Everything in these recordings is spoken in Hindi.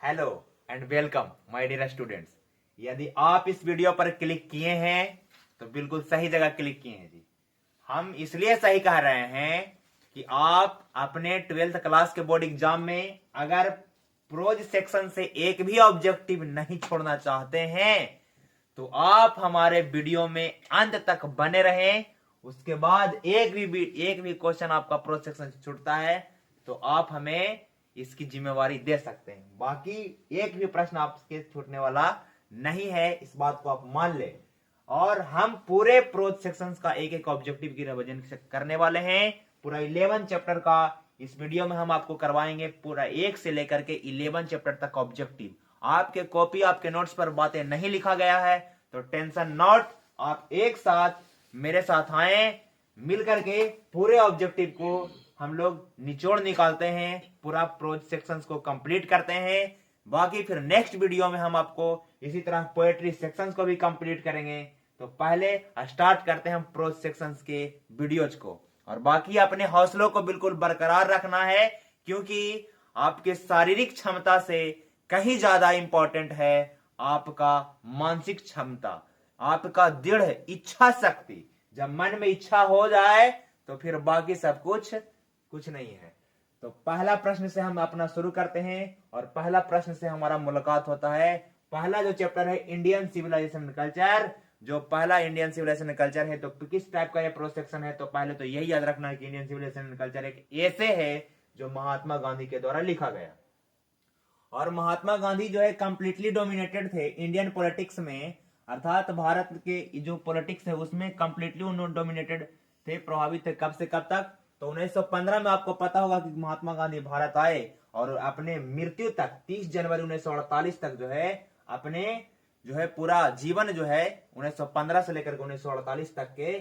Hello and welcome my dear students. यदि आप इस वीडियो पर क्लिक किए हैं तो बिल्कुल सही जगह क्लिक किए हैं जी। हम इसलिए सही कह रहे हैं कि आप अपने 12th क्लास के बोर्ड एग्जाम में अगर प्रोज सेक्शन से एक भी ऑब्जेक्टिव नहीं छोड़ना चाहते हैं तो आप हमारे वीडियो में अंत तक बने रहें। उसके बाद एक भी क्वेश्चन आपका प्रोज सेक्शन से छूटता है तो आप हमें इसकी जिम्मेवारी दे सकते हैं। बाकी एक भी प्रश्न आपके छूटने वाला नहीं है, इस बात को आप मान ले। और हम पूरे प्रोज सेक्शंस का एक एक ऑब्जेक्टिव की रिवीजन करने वाले हैं। पूरा 11 चैप्टर का इस वीडियो में हम आपको करवाएंगे, पूरा 1 से लेकर के 11 चैप्टर तक ऑब्जेक्टिव। आपके कॉपी आपके नोट्स पर बातें नहीं लिखा गया है तो टेंशन नॉट, आप एक साथ मेरे साथ आए, मिलकर के पूरे ऑब्जेक्टिव को हम लोग निचोड़ निकालते हैं, पूरा प्रोज सेक्शंस को कंप्लीट करते हैं। बाकी फिर नेक्स्ट वीडियो में हम आपको इसी तरह पोएट्री सेक्शंस को भी कंप्लीट करेंगे। तो पहले स्टार्ट करते हैं हम प्रोज सेक्शंस के वीडियोज को। और बाकी अपने हौसलों को बिल्कुल बरकरार रखना है, क्योंकि आपके शारीरिक क्षमता से कहीं ज्यादा इंपॉर्टेंट है आपका मानसिक क्षमता, आपका दृढ़ इच्छा शक्ति। जब मन में इच्छा हो जाए तो फिर बाकी सब कुछ नहीं है। तो पहला प्रश्न से हम अपना शुरू करते हैं और पहला प्रश्न से हमारा मुलाकात होता है। पहला जो चैप्टर है इंडियन सिविलाइजेशन कल्चर, जो पहला इंडियन सिविलाइजेशन कल्चर है, तो किस टाइप का ये प्रोज सेक्शन है। तो पहले तो यही याद रखना है कि इंडियन सिविलाइजेशन कल्चर एक ऐसे है जो महात्मा गांधी के द्वारा लिखा गया। और महात्मा गांधी जो है कंप्लीटली डोमिनेटेड थे इंडियन पॉलिटिक्स में, अर्थात भारत के जो पॉलिटिक्स है उसमें कंप्लीटली उन्होंने डोमिनेटेड थे, प्रभावित थे। कब से कब तक? तो 1915 में आपको पता होगा कि महात्मा गांधी भारत आए और अपने मृत्यु तक 30 जनवरी 1948 तक जो है अपने जो है पूरा जीवन जो है 1915 से लेकर 1948 तक के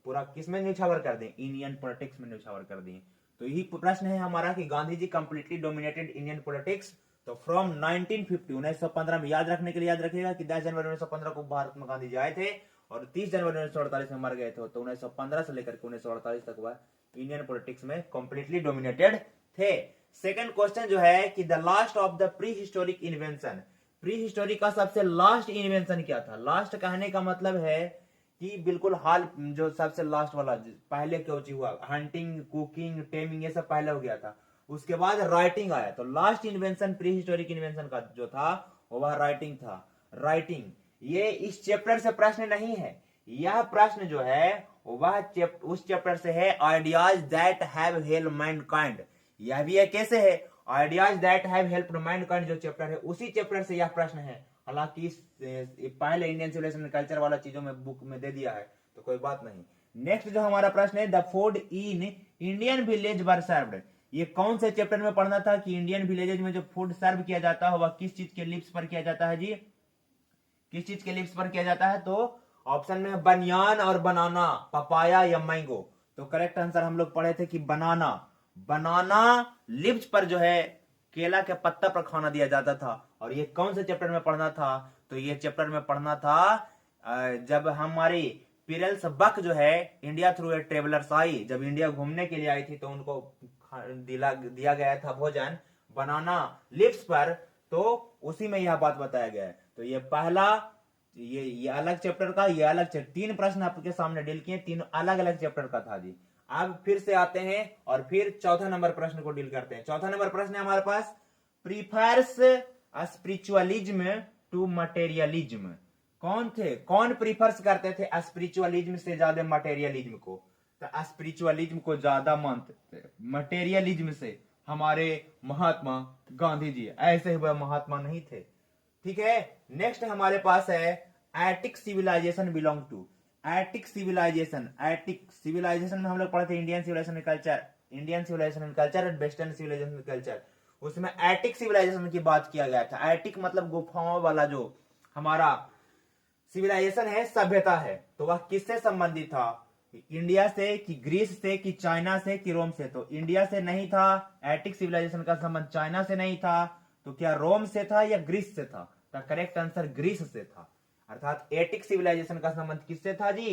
पूरा किसमें न्यौछावर कर दिए? इंडियन पॉलिटिक्स में न्यौछावर कर दिए। तो यही प्रश्न है हमारा कि Gandhi ji completely dominated Indian politics. तो फ्रॉम 1950 1915 में याद रखने के लिए याद रखिएगा कि 10 जनवरी 1915 को भारत में गांधी जी आए थे और 30 जनवरी 1948 में मर गए थे। तो 1915 से लेकर 1948 तक वह इंडियन पॉलिटिक्स में कंप्लीटली डोमिनेटेड थे। सेकंड क्वेश्चन जो है कि the last of the pre historic invention, pre historic का सबसे लास्ट इन्वेंशन क्या था? लास्ट कहने का मतलब है कि बिल्कुल हाल जो सबसे लास्ट वाला, पहले क्या हुआ, हंटिंग, कुकिंग, टेमिंग, ये सब पहले हो गया था। उसके बाद राइटिंग आया। तो last invention pre historic invention का जो था वह राइटिंग था। राइटिंग ये इस चैप्टर से प्रश्न नहीं है, यह प्रश्न जो है वह उस चैप्टर से है, ideas that have help Mankind. यह भी है कैसे है, ideas that have helped Mankind जो चैप्टर है उसी चैप्टर से यह प्रश्न है। हालांकि पहले इंडियन सिविलाइजेशन कल्चर वाला चीजों में बुक में दे दिया है तो कोई बात नहीं। नेक्स्ट जो हमारा प्रश्न है, the food in Indian village were served, ये कौन से चैप्टर में पढ़ना था कि इंडियन विलेजेज में जो फूड सर्व किया जाता है वह किस चीज के लिप्स पर किया जाता है जी? किस चीज के लिप्स पर किया जाता है? तो ऑप्शन में बनियान और बनाना, पपाया या मैंगो। तो करेक्ट आंसर हम लोग पढ़े थे कि बनाना। बनाना लिप्स पर जो है केला के पत्ता पर खाना दिया जाता था। और ये कौन से चैप्टर में पढ़ना था? तो ये चैप्टर में पढ़ना था जब हमारी पिरल्स बक जो है इंडिया थ्रू ए ट्रेवलर्स आई, जब इंडिया घूमने के लिए आई थी तो उनको दिया गया था भोजन बनाना लिप्स पर। तो उसी में यह बात बताया गया है। तो ये पहला ये अलग चैप्टर का, ये अलग चैप्टर, 3 प्रश्न आपके सामने डील किए, 3 अलग अलग चैप्टर का था जी। अब फिर से आते हैं और फिर चौथा नंबर प्रश्न को डील करते हैं। चौथा नंबर प्रश्न है हमारे पास, प्रीफर्स स्पिरिचुअलिज्म टू मटेरियलिज्म। कौन थे, कौन प्रीफर्स करते थे स्पिरिचुअलिज्म से ज्यादा मटेरियलिज्म को? तो स्पिरिचुअलिज्म को ज्यादा मानते थे मटेरियलिज्म से हमारे महात्मा गांधी जी। ऐसे हुए महात्मा नहीं थे, ठीक है। नेक्स्ट हमारे पास है attic civilisation belong to, attic civilisation. Attic civilisation में हम लोग पढ़े थे Indian civilisation culture, Indian civilisation culture और वेस्टर्न सिविलाइजेशन कल्चर। उसमें एटिक सिविलाइजेशन की बात किया गया था। एटिक मतलब गुफाओं वाला जो हमारा सिविलाइजेशन है, सभ्यता है, तो वह किससे संबंधित था? इंडिया से कि ग्रीस से कि चाइना से कि रोम से? तो इंडिया से नहीं था, एटिक सिविलाइजेशन का संबंध चाइना से नहीं था, तो क्या रोम से था या ग्रीस से था? तो करेक्ट आंसर ग्रीस से था। अर्थात एटिक सिविलाइजेशन का संबंध किससे था जी?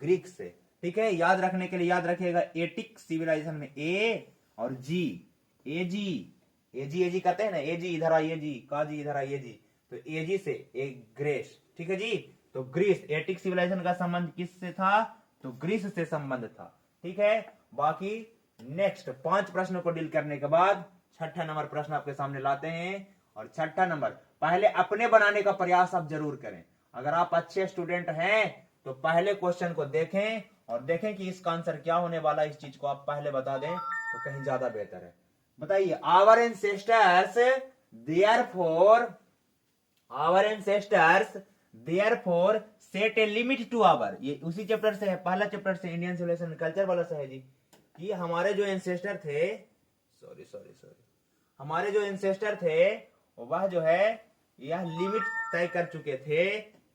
ग्रीक से। ठीक है, याद रखने के लिए याद रखिएगा एटिक सिविलाइजेशन में ए और जी, ए जी एजी एजी करते हैं ना, एजी इधर आइए जी, काजी इधर आइए जी, तो एजी से एक ग्रेस, ठीक है जी। तो ग्रीस, एटिक सिविलाइजेशन का संबंध किससे था? तो ग्रीस से संबंध था, ठीक है। बाकी नेक्स्ट 5 प्रश्नों को डील करने के बाद छठा नंबर प्रश्न आपके सामने लाते हैं। और छठा नंबर, पहले अपने बनाने का प्रयास आप जरूर करें। अगर आप अच्छे स्टूडेंट हैं तो पहले क्वेश्चन को देखें और देखें कि इसका आंसर क्या होने वाला है। इस चीज को आप पहले बता दें तो कहीं ज्यादा बेहतर है। बताइए, our ancestors therefore set a limit to our, ये उसी चैप्टर से है, पहला चैप्टर से, इंडियन सिविलाइजेशन कल्चर वाला से है जी। कि हमारे जो एंसेस्टर थे, हमारे जो एंसेस्टर थे वह जो है यह लिमिट तय कर चुके थे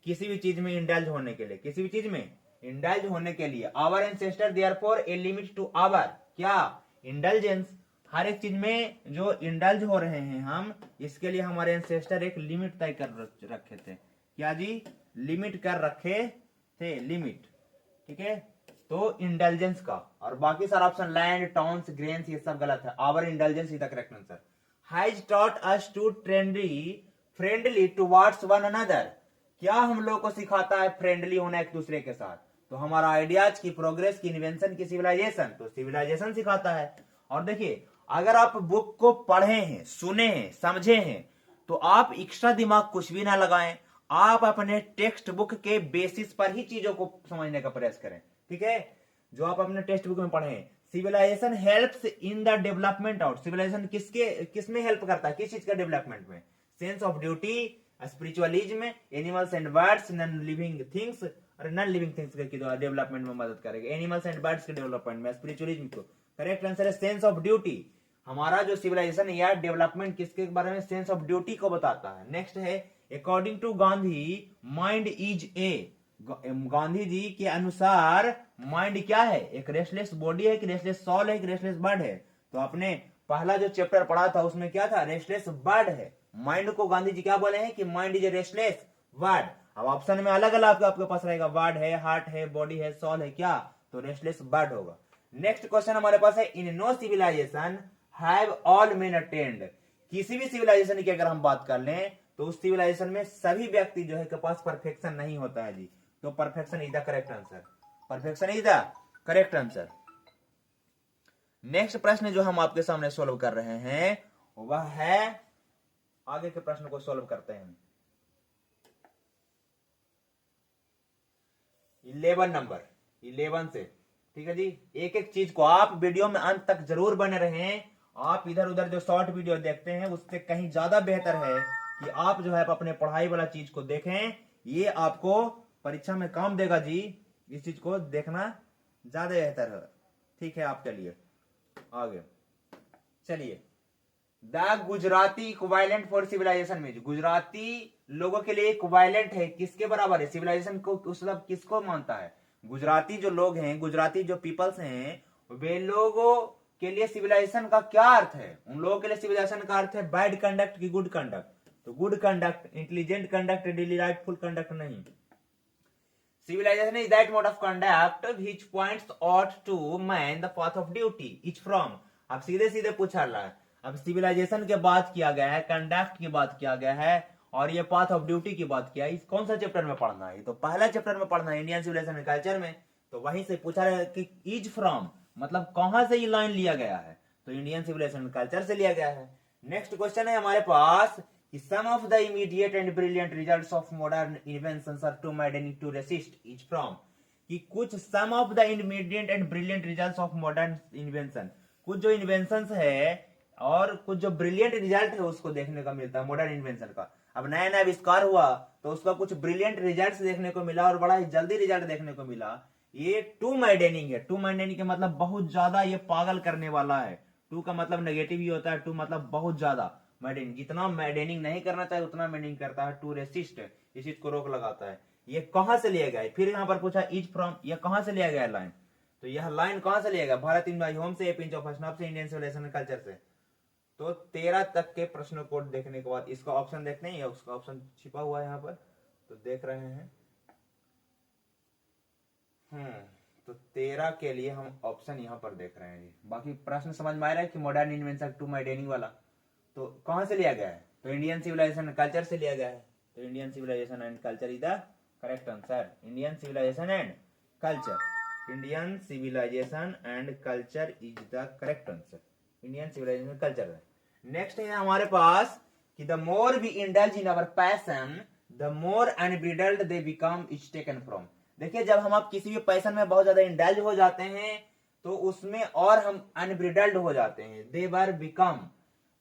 किसी भी चीज में इंडल्ज होने के लिए, किसी भी चीज में इंडल्ज होने के लिए। Our ancestor therefore a limit to our, क्या? इंडल्जेंस। हर एक चीज में जो इंडल्ज हो रहे हैं हम, इसके लिए हमारे एंसेस्टर एक लिमिट तय कर रखे थे। क्या जी? लिमिट कर रखे थे, लिमिट, ठीक है। तो इंटेलिजेंस का, और बाकी सारा ऑप्शन लैंड, टाउन्स, ग्रेन्स, ये सब गलत है। Our intelligence is the correct answer. Has taught us to friendly towards one another, क्या हम लोग को सिखाता है फ्रेंडली होना एक दूसरे के साथ? तो हमारा आइडियाज की, प्रोग्रेस की, इन्वेंशन की, सिविलाइजेशन, तो सिविलाइजेशन सिखाता है। और देखिए, अगर आप बुक को पढ़े हैं, सुने हैं, समझे हैं, तो आप एक्स्ट्रा दिमाग कुछ भी ना लगाएं, आप अपने टेक्स्ट बुक के बेसिस पर ही चीजों को समझने का प्रयास करें, ठीक है। जो आप अपने टेक्स्ट बुक में पढ़े हैं, civilisation helps in the development of, civilisation किसमें हेल्प करता है, किस चीज का डेवलपमेंट में? Sense of duty, spiritualism, animals and birds, non living things, और नॉन लिविंग थिंग्स के डेवलपमेंट में मदद करेगा। एनिमल्स एंड बर्ड्स के डेवलपमेंट में, स्पिरिचुअलिज्म को करेक्ट आंसर है सेंस ऑफ ड्यूटी। हमारा जो सिविलाइजेशन या डेवलपमेंट किसके बारे में? सेंस ऑफ ड्यूटी को बताता है। नेक्स्ट है, according to Gandhi mind is a, Gandhi ji के अनुसार माइंड क्या है? एक रेस्टलेस बॉडी है, एक रेस्टलेस सॉल है, एक रेस्टलेस बर्ड है। तो आपने पहला जो चैप्टर पढ़ा था उसमें क्या था? रेस्टलेस बर्ड है। माइंड को गांधी जी क्या बोले हैं कि mind is A restless bird. अब ऑप्शन में अलग अलग आपके पास रहेगा, बर्ड है, हार्ट है, बॉडी है, सॉल है, क्या? तो रेस्टलेस बर्ड होगा। नेक्स्ट क्वेश्चन हमारे पास है, in no civilisation have all men attend, किसी भी सिविलाइजेशन की अगर हम बात कर लें तो उस सिविलाइजेशन में सभी व्यक्ति जो है के पास परफेक्शन नहीं होता है जी। तो perfection is the correct answer, perfection is the correct answer. Next प्रश्न जो हम आपके सामने सोल्व कर रहे हैं वह है, आगे के प्रश्न को सोल्व करते हैं। 11 नंबर, 11 से, ठीक है जी। एक एक चीज को आप वीडियो में अंत तक जरूर बने रहें। आप इधर उधर जो शॉर्ट वीडियो देखते हैं उससे कहीं ज्यादा बेहतर है कि आप जो है अपने पढ़ाई वाला चीज को देखें। ये आपको परीक्षा में काम देगा जी, इस चीज को देखना ज्यादा बेहतर है, ठीक है आपके लिए। आगे चलिए, the Gujarati equivalent for civilisation में, गुजराती लोगों के लिए इक्विवेलेंट है, किसके बराबर है? सिविलाइजेशन को मतलब किसको मानता है? गुजराती जो लोग हैं, गुजराती जो पीपल्स हैं, वे लोगों के लिए सिविलाइजेशन का क्या अर्थ है? उन लोगों के लिए सिविलाइजेशन का अर्थ है बैड कंडक्ट की गुड कंडक्ट। तो good conduct, intelligent conduct, daily rightful conduct नहीं। Civilization is that mode of conduct which points out to man the path of duty each from। अब सीधे सीधे पूछा रहा है। अब सिविलाइजेशन के बात किया गया है, कंडक्ट की बात किया गया है, और ये पाथ ऑफ ड्यूटी की बात किया है। इस कौन सा चैप्टर में पढ़ना है? तो पहला चैप्टर में पढ़ना है, इंडियन सिविलाइजेशन एंड कल्चर में। तो वहीं से पूछा रहा है कि इज फ्रॉम मतलब कहां से ये लाइन लिया गया है? तो इंडियन सिविलाइजेशन एंड कल्चर से लिया गया है। नेक्स्ट क्वेश्चन है हमारे पास, some of the immediate and brilliant results of modern inventions are too maddening to resist each from, कि कुछ some of the immediate and brilliant results of modern invention, कुछ जो इन्वेंशन है और कुछ जो ब्रिलियंट रिजल्ट है उसको देखने का मिलता है मॉडर्न इन्वेंशन का। अब नया नया आविष्कार हुआ तो उसका कुछ ब्रिलियंट रिजल्ट देखने को मिला और बड़ा ही जल्दी रिजल्ट देखने को मिला। ये टू मैडेनिंग है। टू मैडेनिंग का मतलब बहुत ज्यादा ये पागल करने वाला है। टू का मतलब नेगेटिव ही होता है, टू मतलब बहुत ज्यादा। मैडेनिंग, जितना मैडेनिंग नहीं करना चाहिए उतना मैडेनिंग करता है। टू रेसिस्ट, इस चीज को रोक लगाता है। ये कहां से लिया गया? फिर यहाँ पर पूछा इज फ्रॉम, ये कहां से लिया गया लाइन? तो यह लाइन कहां से लिया गया? भारत इन होम से, पिंच ऑफ स्नॉप से, इंडियन सिविलाइजेशन कल्चर से। तो 13 तक के प्रश्नों को देखने के बाद इसका ऑप्शन देखते हैं, या उसका ऑप्शन छिपा हुआ है यहाँ पर, तो देख रहे हैं। तो 13 के लिए हम ऑप्शन यहाँ पर देख रहे हैं। बाकी प्रश्न समझ में आ रहा है कि मॉडर्न इन्वेंशन टू मैडेनिंग वाला? तो कहां से लिया गया है? तो इंडियन सिविलाइजेशन एंड कल्चर से लिया गया है। तो Indian civilisation and culture is the correct answer. Indian civilisation and culture, Indian civilisation and culture is the correct answer. Indian civilisation culture है। नेक्स्ट है हमारे पास कि the more we indulge in our passion the more unbridled they become is taken from. देखिए, जब हम आप किसी भी पैशन में बहुत ज्यादा इंडल्ज हो जाते हैं तो उसमें और हम अनब्रिडल्ड हो जाते हैं, दे वर बिकम।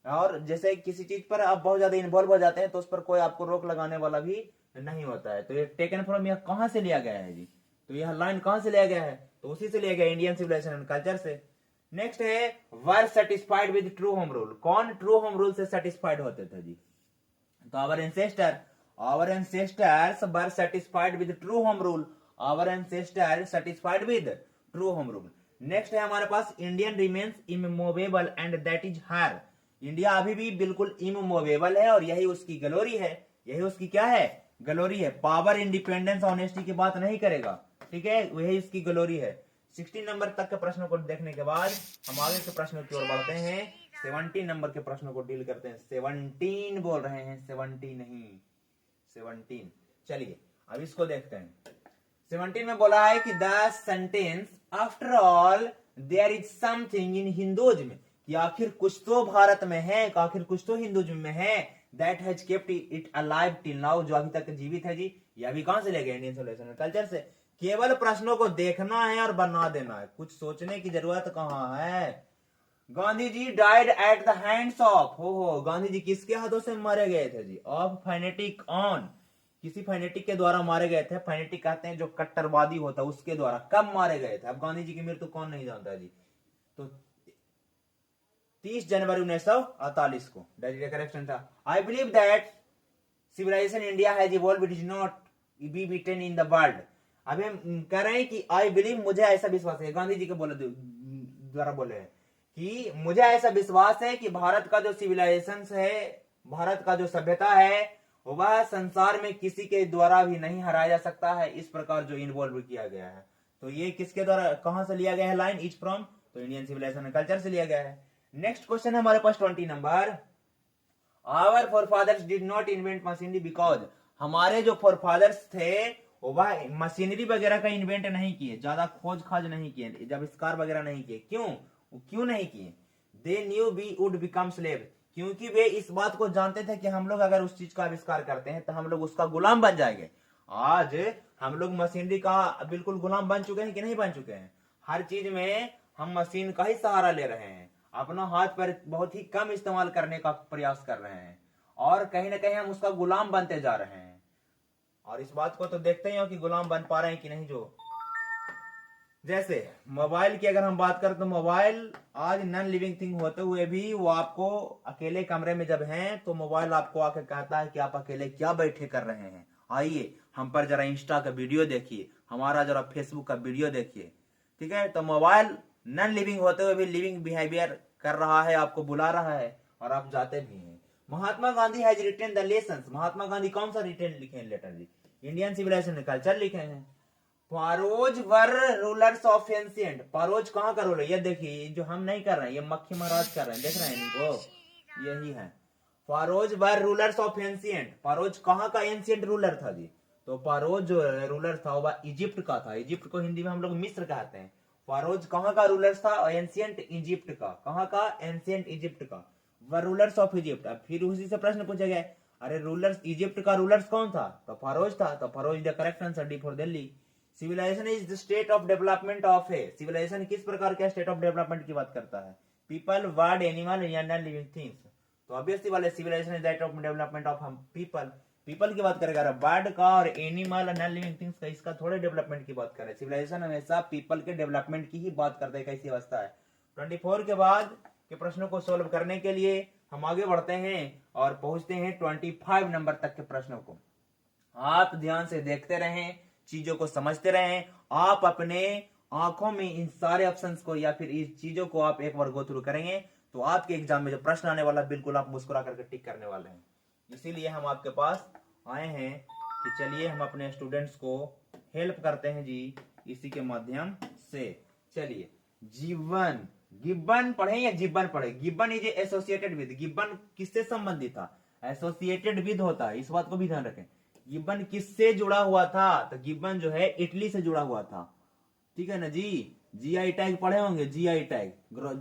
और जैसे किसी चीज पर आप बहुत ज्यादा इन्वॉल्व हो जाते हैं तो उस पर कोई आपको रोक लगाने वाला भी नहीं होता है। तो ये टेकन फ्रॉम यह कहां से लिया गया है जी? तो यह लाइन कहां से लिया गया है? तो उसी से लिया गया, इंडियन सिविलाइजेशन एंड कल्चर से। नेक्स्ट है were satisfied with true home rule. कौन ट्रू होम रूल से सेटिस्फाइड होते थे जी? तो our ancestors were satisfied with true home rule. Our ancestor satisfied with true home rule. Next है हमारे पास Indian remains immovable and that is her. India अभी भी बिल्कुल इमूवेबल है और यही उसकी ग्लोरी है। यही उसकी क्या है? ग्लोरी है। पावर, इंडिपेंडेंस, ऑनेस्टी की बात नहीं करेगा, ठीक है, वही इसकी ग्लोरी है। 16 नंबर तक के प्रश्नों को देखने के बाद हम आगे के प्रश्नों की ओर बढ़ते हैं। 17 नंबर के प्रश्नों को डील करते हैं। 17 बोल रहे हैं, 70 नहीं, 17। चलिए अब इसको देखते हैं। 17 में बोला है कि the sentence after all there is something in Hinduism, कि आखिर कुछ तो भारत में है, आखिर कुछ तो हिंदुइज्म में है, that has kept it alive till now, जो अभी तक जीवित है जी। यह भी कहां से ले गए? इंडियन सिविलाइजेशन एंड कल्चर से। केवल प्रश्नों को देखना है और बना देना है, कुछ सोचने की जरूरत कहां है। Gandhi ji died at the hands of, हो गांधी जी किसके हाथों से मारे गए थे जी? ऑफ फाइनेटिक ऑन, किसी फाइनेटिक के द्वारा मारे गए थे। फाइनेटिक कहते हैं जो कट्टरवादी होता है, उसके द्वारा। कब मारे गए थे? अब गांधी जी की मृत्यु कौन नहीं जानता जी? तो 30 जनवरी 1948 को। करेक्शन था। I believe that civilisation India has evolved, it is not be beaten in the world. अभी हम कह रहे हैं कि आई बिलीव, मुझे ऐसा विश्वास है, गांधी जी के द्वारा बोले हैं कि मुझे ऐसा विश्वास है कि भारत का जो सिविलाइजेशन है, भारत का जो सभ्यता है, वह संसार में किसी के द्वारा भी नहीं हराया जा सकता है। इस प्रकार जो इन्वॉल्व किया गया है, तो ये किसके द्वारा, कहां से लिया गया है लाइन? इज फ्रॉम, तो इंडियन सिविलाइजेशन एंड कल्चर से लिया गया है। नेक्स्ट क्वेश्चन है हमारे पास 20 number. Our forefathers did not invent machinery because, हमारे जो फोरफादर्स थे वह मशीनरी वगैरह का इन्वेंट नहीं किए, ज्यादा खोज खाज नहीं किए, जब आविष्कार वगैरह नहीं किए। क्यों नहीं किए? They knew we would become slave, क्योंकि वे इस बात को जानते थे कि हम लोग अगर उस चीज का आविष्कार करते हैं तो हम लोग उसका गुलाम बन जाएंगे। आज हम लोग मशीनरी का बिल्कुल गुलाम बन चुके हैं कि नहीं बन चुके हैं? हर चीज में हम मशीन का ही सहारा ले रहे हैं, अपना हाथ पर बहुत ही कम इस्तेमाल करने का प्रयास कर रहे हैं और कहीं ना कहीं हम उसका गुलाम बनते जा रहे हैं। और इस बात को तो देखते ही हो कि गुलाम बन पा रहे हैं कि नहीं। जो जैसे मोबाइल की अगर हम बात करें तो मोबाइल आज नॉन लिविंग थिंग होते हुए भी वो आपको अकेले कमरे में जब हैं तो मोबाइल आपको आके कहता है कि आप अकेले क्या बैठे कर रहे हैं, आइए हम पर जरा इंस्टा का वीडियो देखिए, हमारा जरा फेसबुक का वीडियो देखिए, ठीक है। तो मोबाइल नॉन लिविंग होते हुए भी लिविंग बिहेवियर कर रहा है, आपको बुला रहा है और आप जाते भी हैं। Mahatma Gandhi has written the lessons, Mahatma Gandhi कौन सा रिटन लिखे हैं लेटर जी? इंडियन सिविलाइजेशन कल्चर लिखे हैं। Pharaohs were rulers of ancient, pharaohs कहाँ का रूलर? ये देखिए, जो हम नहीं कर रहे हैं, ये मक्खी महाराज कर रहे हैं, देख रहे हैं इनको, यही है। पारोज were rulers of ancient, pharaohs कहाँ का एंशिएंट रूलर था जी? तो पारोज जो रूलर था वह इजिप्ट का था। इजिप्ट को हिंदी में हम लोग मिस्र कहते हैं। फारोज कहाँ का रूलर था? एंशिएंट इजिप्ट का। कहाँ का? एंशिएंट इजिप्ट का। व रूलर्स ऑफ इजिप्ट। अब फिर उसी से प्रश्न पूछा गया, अरे रूलर्स इजिप्ट का रूलर्स कौन था? तो फारोज था। तो pharaohs the correct answer, D for Delhi. Civilization is the state of development of a, civilization किस प्रकार के स्टेट ऑफ डेवलपमेंट की बात करता है? पीपल, वर्ड, एनिमल या नॉन लिविंग थिंग्स। तो ऑब्वियसली वाले civilisation is that of development of हम पीपल, पीपल की बात करेगा। बर्ड का और एनिमल नॉन लिविंग थिंग्स का, इसका थोड़े डेवलपमेंट की बात कर रहे हैं। सिविलाइजेशन हमेशा पीपल के डेवलपमेंट की ही बात करते हैं, कैसी अवस्था है। 24 के बाद के प्रश्नों को सोल्व करने के लिए हम आगे बढ़ते हैं और पहुंचते हैं 25 नंबर तक के प्रश्नों को। आप ध्यान से देखते रहें, चीजों को समझते रहें। आप अपने आंखों में इन सारे ऑप्शंस को या फिर इस चीजों को आप एक बार गो थ्रू करेंगे तो आपके एग्जाम में जो प्रश्न आने वाला बिल्कुल आप मुस्कुरा करके टिक करने वाले हैं। इसीलिए हम आपके पास आए हैं कि चलिए हम अपने स्टूडेंट्स को हेल्प करते हैं जी इसी के माध्यम से। चलिए, जीवन गिब्बन पढ़े या जिब्बन पढ़े? Gibbon is associated with, Gibbon किससे संबंधित था? एसोसिएटेड विद होता है, इस बात को भी ध्यान रखें। गिब्बन किससे जुड़ा हुआ था? तो गिब्बन जो है इटली से जुड़ा हुआ था, ठीक है ना जी। जीआई टैग पढ़े होंगे, जीआई टैग,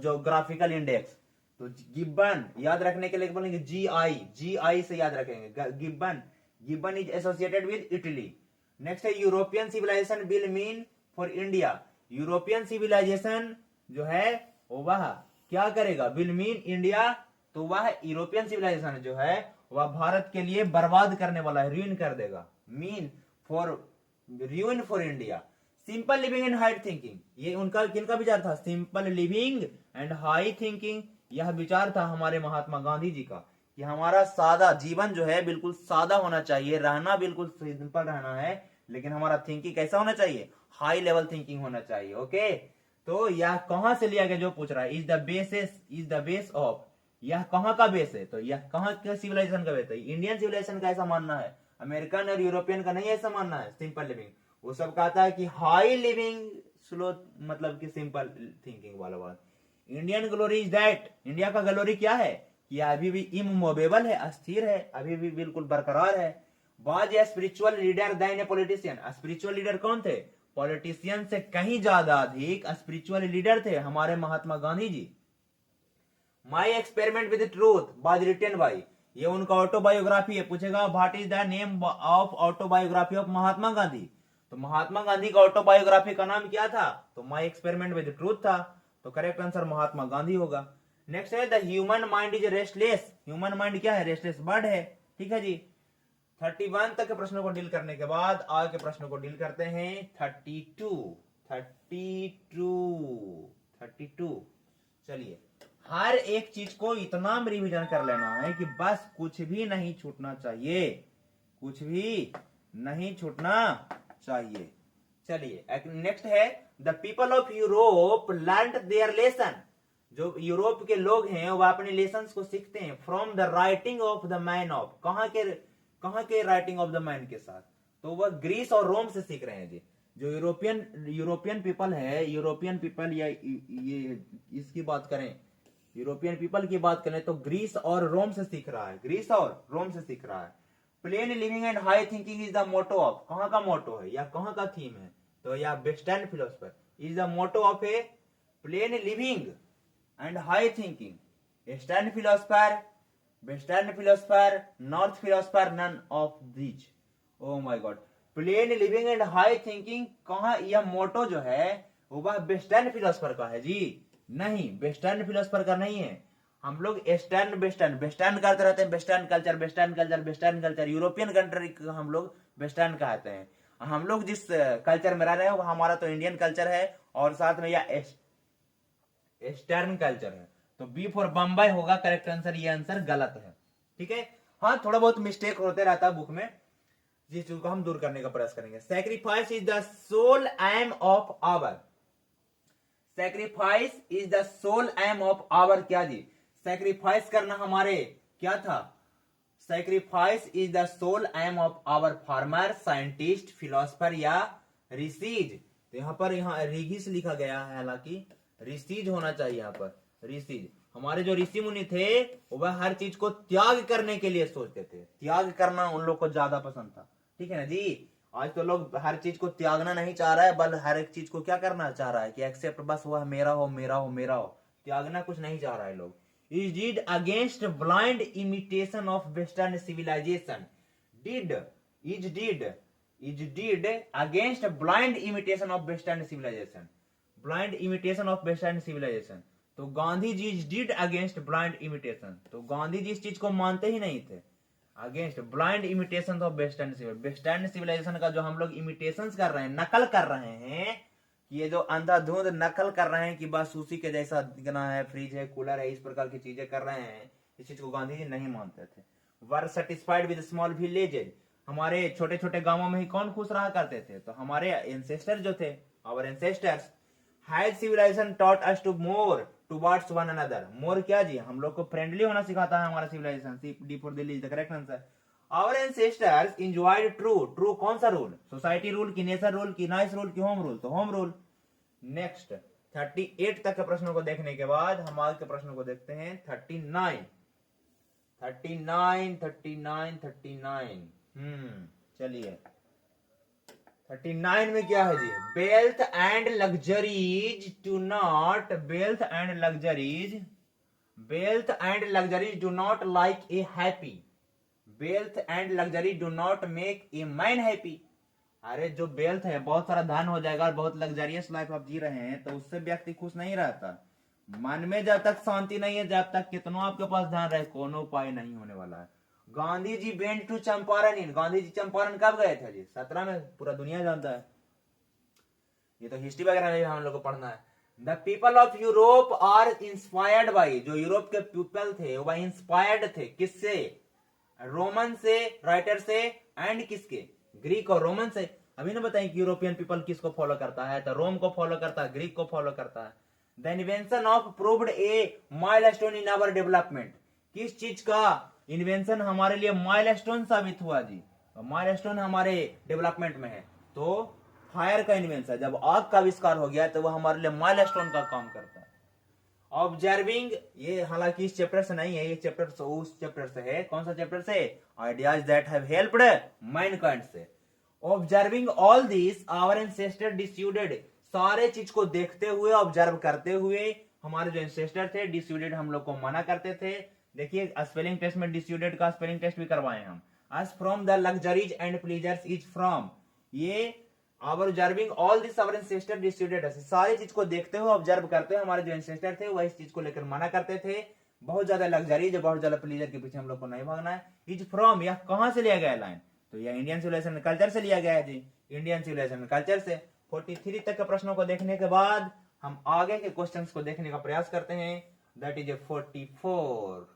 जोग्राफिकल इंडेक्स। तो गिब्बन याद रखने के लिए बोलेंगे जीआई, जीआई से याद रखेंगे Gibbon. Gibbon is associated with Italy. Next है European civilization will mean for India. European civilization जो है वह क्या करेगा? Will mean India. तो वह यूरोपियन सिविलाइजेशन जो है वह भारत के लिए बर्बाद करने वाला है, ruin कर देगा। Mean for, ruin for India. Simple living and high thinking, ये उनका किनका विचार था? Simple living and high thinking, यह विचार था हमारे महात्मा गांधी जी का कि हमारा सादा जीवन जो है बिल्कुल सादा होना चाहिए, रहना बिल्कुल सिंपल रहना है, लेकिन हमारा थिंकिंग कैसा होना चाहिए? हाई लेवल थिंकिंग होना चाहिए। ओके, तो यह कहां से लिया गया जो पूछ रहा है? इज द बेस ऑफ, यह कहां का बेस है? तो यह कहां के सिविलाइजेशन का बेस है? इंडियन सिविलाइजेशन का ऐसा मानना है, अमेरिकन और यूरोपियन का नहीं ऐसा मानना है। सिंपल लिविंग वो सब कहता है कि हाई लिविंग, स्लो मतलब कि सिंपल थिंकिंग वाला बात। Indian glory is that, India का ग्लोरी क्या है? कि अभी भी इमूवेबल है, अस्थिर है, अभी भी बिल्कुल बरकरार है। Was a spiritual leader than a politician, spiritual leader कौन थे? पॉलिटिशियन से कहीं ज्यादा अधिक स्पिरिचुअल लीडर थे हमारे Mahatma Gandhi ji. My experiment with truth was written by, ये उनका ऑटोबायोग्राफी है। पूछेगा what is the name of autobiography of Mahatma Gandhi? तो महात्मा गांधी का ऑटोबायोग्राफी का नाम क्या था? तो माई एक्सपेरिमेंट विद ट्रूथ था। तो करेक्ट आंसर महात्मा गांधी होगा। नेक्स्ट है the human mind is restless, human mind क्या है? रेस्टलेस बर्ड है, ठीक है जी। 31 तक के प्रश्नों को डील करने के बाद आगे के प्रश्नों को डील करते हैं 32। चलिए, हर एक चीज को इतना रिवीजन कर लेना है कि बस कुछ भी नहीं छूटना चाहिए, कुछ भी नहीं छूटना चाहिए। चलिए नेक्स्ट है the people of Europe learn their lesson, जो यूरोप के लोग हैं वह अपने लेसन को सीखते हैं from the writing of the man of, कहां के राइटिंग ऑफ द मैन के साथ? तो वह ग्रीस और रोम से सीख रहे हैं जी। जो यूरोपियन पीपल है, यूरोपियन पीपल या ये इसकी बात करें, यूरोपियन पीपल की बात करें तो ग्रीस और रोम से सीख रहा है, ग्रीस और रोम से सीख रहा है। Plain living and high thinking is the motto of, कहां का मोटो है या कहां का थीम है? तो या western philosopher is the motto of a plain living and high thinking. Western philosopher, north philosopher, none of these. Oh my god, plain living and high thinking कहां? यह मोटो जो है वह वेस्टर्न फिलोसफर का है जी, नहीं वेस्टर्न फिलोसफर का नहीं है। हम लोग ईस्टर्न वेस्टर्न करते रहते हैं, वेस्टर्न कल्चर, यूरोपियन कंट्री हम लोग वेस्टर्न कहते हैं। हम लोग जिस कल्चर में रह रहे हैं वह हमारा तो इंडियन कल्चर है और साथ में यह ईस्टर्न कल्चर है। तो बी फॉर बम्बई होगा करेक्ट आंसर, ये आंसर गलत है, ठीक है। हाँ, थोड़ा बहुत मिस्टेक होते रहता है बुक में, जिस चीज को हम दूर करने का प्रयास करेंगे। Sacrifice is the soul aim of our, sacrifice is the soul aim of our, क्या जी? सैक्रिफाइस करना हमारे क्या था? Sacrifice is the soul aim of our farmer, scientist, philosopher या ऋषिज। तो यहाँ पर ऋगिस लिखा गया है, हालांकि ऋषिज होना चाहिए यहाँ पर, ऋषिज। हमारे जो ऋषि मुनि थे वह हर चीज को त्याग करने के लिए सोचते थे, त्याग करना उन लोग को ज्यादा पसंद था, ठीक है ना जी। आज तो लोग हर चीज को त्यागना नहीं चाह रहा है, बल्कि हर एक चीज को क्या करना चाह रहा है कि एक्सेप्ट, बस वह मेरा हो मेरा हो मेरा हो, त्यागना कुछ नहीं चाह रहा है लोग। Is did against blind imitation of western civilisation, is did against blind imitation of western civilisation, blind imitation of western civilisation. तो Gandhi ji did against blind imitation, तो गांधी जी इस चीज को मानते ही नहीं थे। Against blind imitation of western civilisation का जो हम लोग इमिटेशन कर रहे हैं, नकल कर रहे हैं, कि ये जो अंधाधुंध नकल कर रहे हैं कि बस उसी के जैसा दिखना है, फ्रिज है, कूलर है, इस प्रकार की चीजें कर रहे हैं, इस चीज को गांधी जी नहीं मानते थे। वर सेटिस्फाइड विद स्मॉल विलेजेज, हमारे छोटे छोटे गांवों में ही कौन खुश रहा करते थे? तो हमारे एंसेस्टर जो थे, our ancestors. Has civilization taught us to more towards one another, more क्या जी? हम लोग को फ्रेंडली होना सिखाता है हमारा civilisation. D for Delhi is the correct answer. Our ancestors enjoyed true कौन सा रूल? सोसाइटी रूल की, नेचर रूल की, नाइस रूल की, होम रूल? तो होम रूल। नेक्स्ट 38 तक के प्रश्नों को देखने के बाद हम आगे के प्रश्नों को देखते हैं। 39 चलिए 39 में क्या है जी? Wealth and luxuries do not like a happy, wealth and luxury do not make a man happy. अरे जो वेल्थ है, बहुत सारा धन हो जाएगा और बहुत लग्जरियस लाइफ आप जी रहे हैं, तो उससे व्यक्ति खुश नहीं रहता। मन में जब तक शांति नहीं है, जब तक कितना आपके पास धन रहे, कोनो उपाय नहीं होने वाला है। गांधी जी वेंट टू चंपारण। गांधी जी चंपारण कब गए थे जी? 17 में, पूरा दुनिया जानता है। ये तो हिस्ट्री वगैरह में हम लोग को पढ़ना है। The people of Europe are inspired by, जो यूरोप के पीपल थे वह इंस्पायर्ड थे किससे? रोमन से, राइटर से, एंड किसके? ग्रीक और रोमन से। अभी ना बताएं कि यूरोपियन पीपल किसको फॉलो करता है, तो रोम को फॉलो करता है, ग्रीक को फॉलो करता है। The invention of proved a milestone in our development, किस चीज का इन्वेंशन हमारे लिए माइलस्टोन साबित हुआ जी? माइलस्टोन हमारे डेवलपमेंट में है तो फायर का इन्वेंशन, जब आग का आविष्कार हो गया तो वह हमारे लिए माइलस्टोन का काम करता है। ऑब्जर्विंग, ये हालांकि इस चैप्टर से नहीं है, ये चैप्टर उस चैप्टर से है। कौन सा चैप्टर से? Ideas that have helped mankind से। Observing all this our ancestor disused, सारे चीज को देखते हुए, ऑब्जर्व करते हुए हमारे जो एंसेस्टर थे डिस्यूडेड हम लोग को मना करते थे। देखिए स्पेलिंग टेस्ट में डिस्यूडेड का स्पेलिंग टेस्ट भी करवाए हम। as from the luxuries and pleasures is from, ये our observing all this our ancestor decided us, सारी चीज को देखते हुए ऑब्जर्व करते हुए हमारे जो एंसेस्टर थे वह इस चीज को लेकर मना करते थे। बहुत ज्यादा लग्जरीज, बहुत ज्यादा प्लीजर के पीछे हम लोग को नहीं भागना है। इज फ्रॉम, यह कहां से लिया गया लाइन? तो यह इंडियन सिविलाइजेशन कल्चर से लिया गया है जी, इंडियन सिविलाइजेशन कल्चर से। 43 तक के प्रश्नों को देखने के बाद हम आगे के क्वेश्चंस को देखने का प्रयास करते हैं। दैट इज ए 44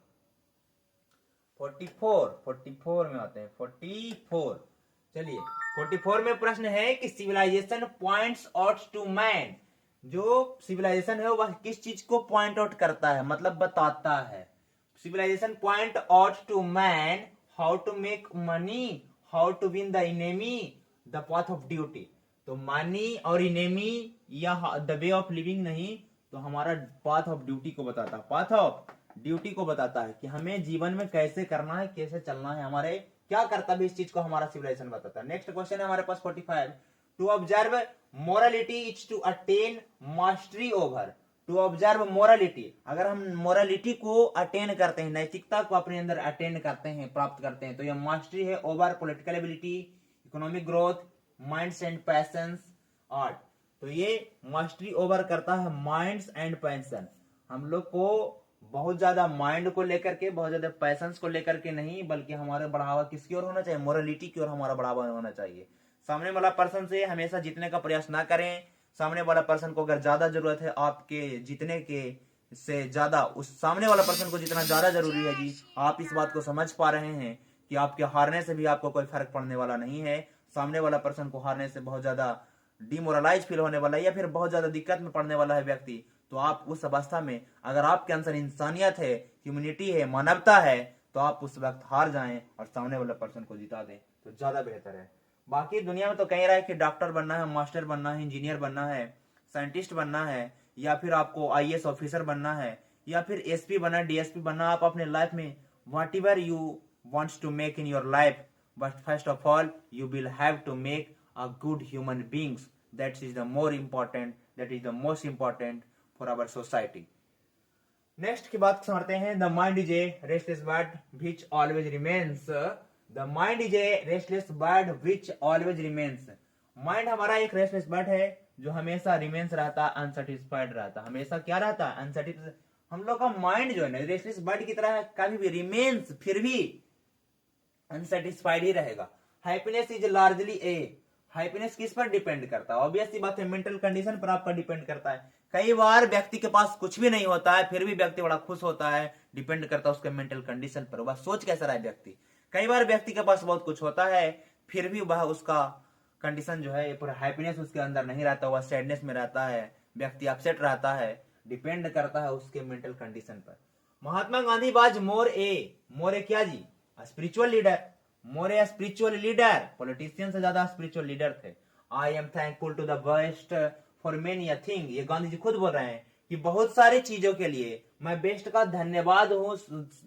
में आते हैं। 44 चलिए 44 में प्रश्न है कि civilisation points out to man, जो सिविलाइजेशन है वह किस चीज को पॉइंट आउट करता है, मतलब बताता है। Civilisation point out to man how to make money, how to win the enemy, the path of duty. तो मनी और इनेमी या द वे ऑफ लिविंग नहीं, तो हमारा पाथ ऑफ ड्यूटी को बताता है, पाथ ऑफ ड्यूटी को बताता है कि हमें जीवन में कैसे करना है, कैसे चलना है, हमारे क्या कर्तव्य, इस चीज को हमारा सिविलाइजेशन बताता है। नेक्स्ट क्वेश्चन है हमारे पास 45, to observe morality is to attain mastery over. To observe morality, अगर हम मोरालिटी को अटेन करते हैं, नैतिकता को अपने अंदर अटेन करते हैं, प्राप्त करते हैं, तो यह मास्टरी है over political ability, economic growth, minds and patience, art. तो ये मास्टरी ओवर करता है माइंड्स एंड पैशन। हम लोग को बहुत ज्यादा माइंड को लेकर के, बहुत ज्यादा पैशंस को लेकर के नहीं, बल्कि हमारे बढ़ावा किसकी ओर होना चाहिए? मोरालिटी की ओर हमारा बढ़ावा होना चाहिए। सामने वाला पर्सन से हमेशा जीतने का प्रयास ना करें। सामने वाला पर्सन को अगर ज्यादा जरूरत है आपके जीतने के से ज्यादा उस सामने वाला पर्सन को जितना ज्यादा जरूरी है जी, आप इस बात को समझ पा रहे हैं कि आपके हारने से भी आपको कोई फर्क पड़ने वाला नहीं है। सामने वाला पर्सन को हारने से बहुत ज्यादा डिमोरलाइज फील होने वाला है या फिर बहुत ज्यादा दिक्कत में पड़ने वाला है व्यक्ति, तो आप उस अवस्था में अगर आपके अंदर इंसानियत है, ह्यूमैनिटी है, मानवता है, तो आप उस वक्त हार जाएं और सामने वाले पर्सन को जिता दें तो ज्यादा बेहतर है। बाकी दुनिया में तो कह रहा है कि डॉक्टर बनना है, मास्टर बनना है, इंजीनियर बनना है, साइंटिस्ट बनना है, या फिर आपको आईएएस ऑफिसर बनना है, या फिर एसपी बनना है, डीएसपी बनना। आप अपने लाइफ में whatever you wants to make in your life, but first of all you will have to make a good human beings. That is the more important, that is the most important for our society. Next की बात समझते हैं। The mind is a restless bird which always remains. The mind is a restless bird which always remains. Mind हमारा एक restless bird है जो हमेशा remains रहता, unsatisfied रहता, हमेशा क्या रहता? unsatisfied। हम लोग का माइंड जो है ना restless bird की तरह कभी भी remains, फिर भी unsatisfied ही रहेगा। Happiness is largely A, happiness किस पर डिपेंड करता है? ऑब्वियस सी बात है, मेंटल कंडीशन पर आपका डिपेंड करता है। कई बार व्यक्ति के पास कुछ भी नहीं होता है फिर भी व्यक्ति बड़ा खुश होता है, डिपेंड करता है उसके मेंटल कंडीशन पर, वह सोच कैसा रहा है व्यक्ति। कई बार व्यक्ति के पास बहुत कुछ होता है फिर भी वह उसका कंडीशन जो है पूरा हैप्पीनेस उसके अंदर नहीं रहता, वह सैडनेस में रहता है, व्यक्ति अपसेट रहता है, डिपेंड करता है उसके मेंटल कंडीशन पर। Mahatma Gandhi was more a क्या जी? Spiritual leader, more a spiritual leader, politician से ज्यादा स्पिरिचुअल लीडर थे। I am thankful to the best for many a thing, ये गांधी जी खुद बोल रहे हैं कि बहुत सारी चीजों के लिए मैं बेस्ट का धन्यवाद हूँ,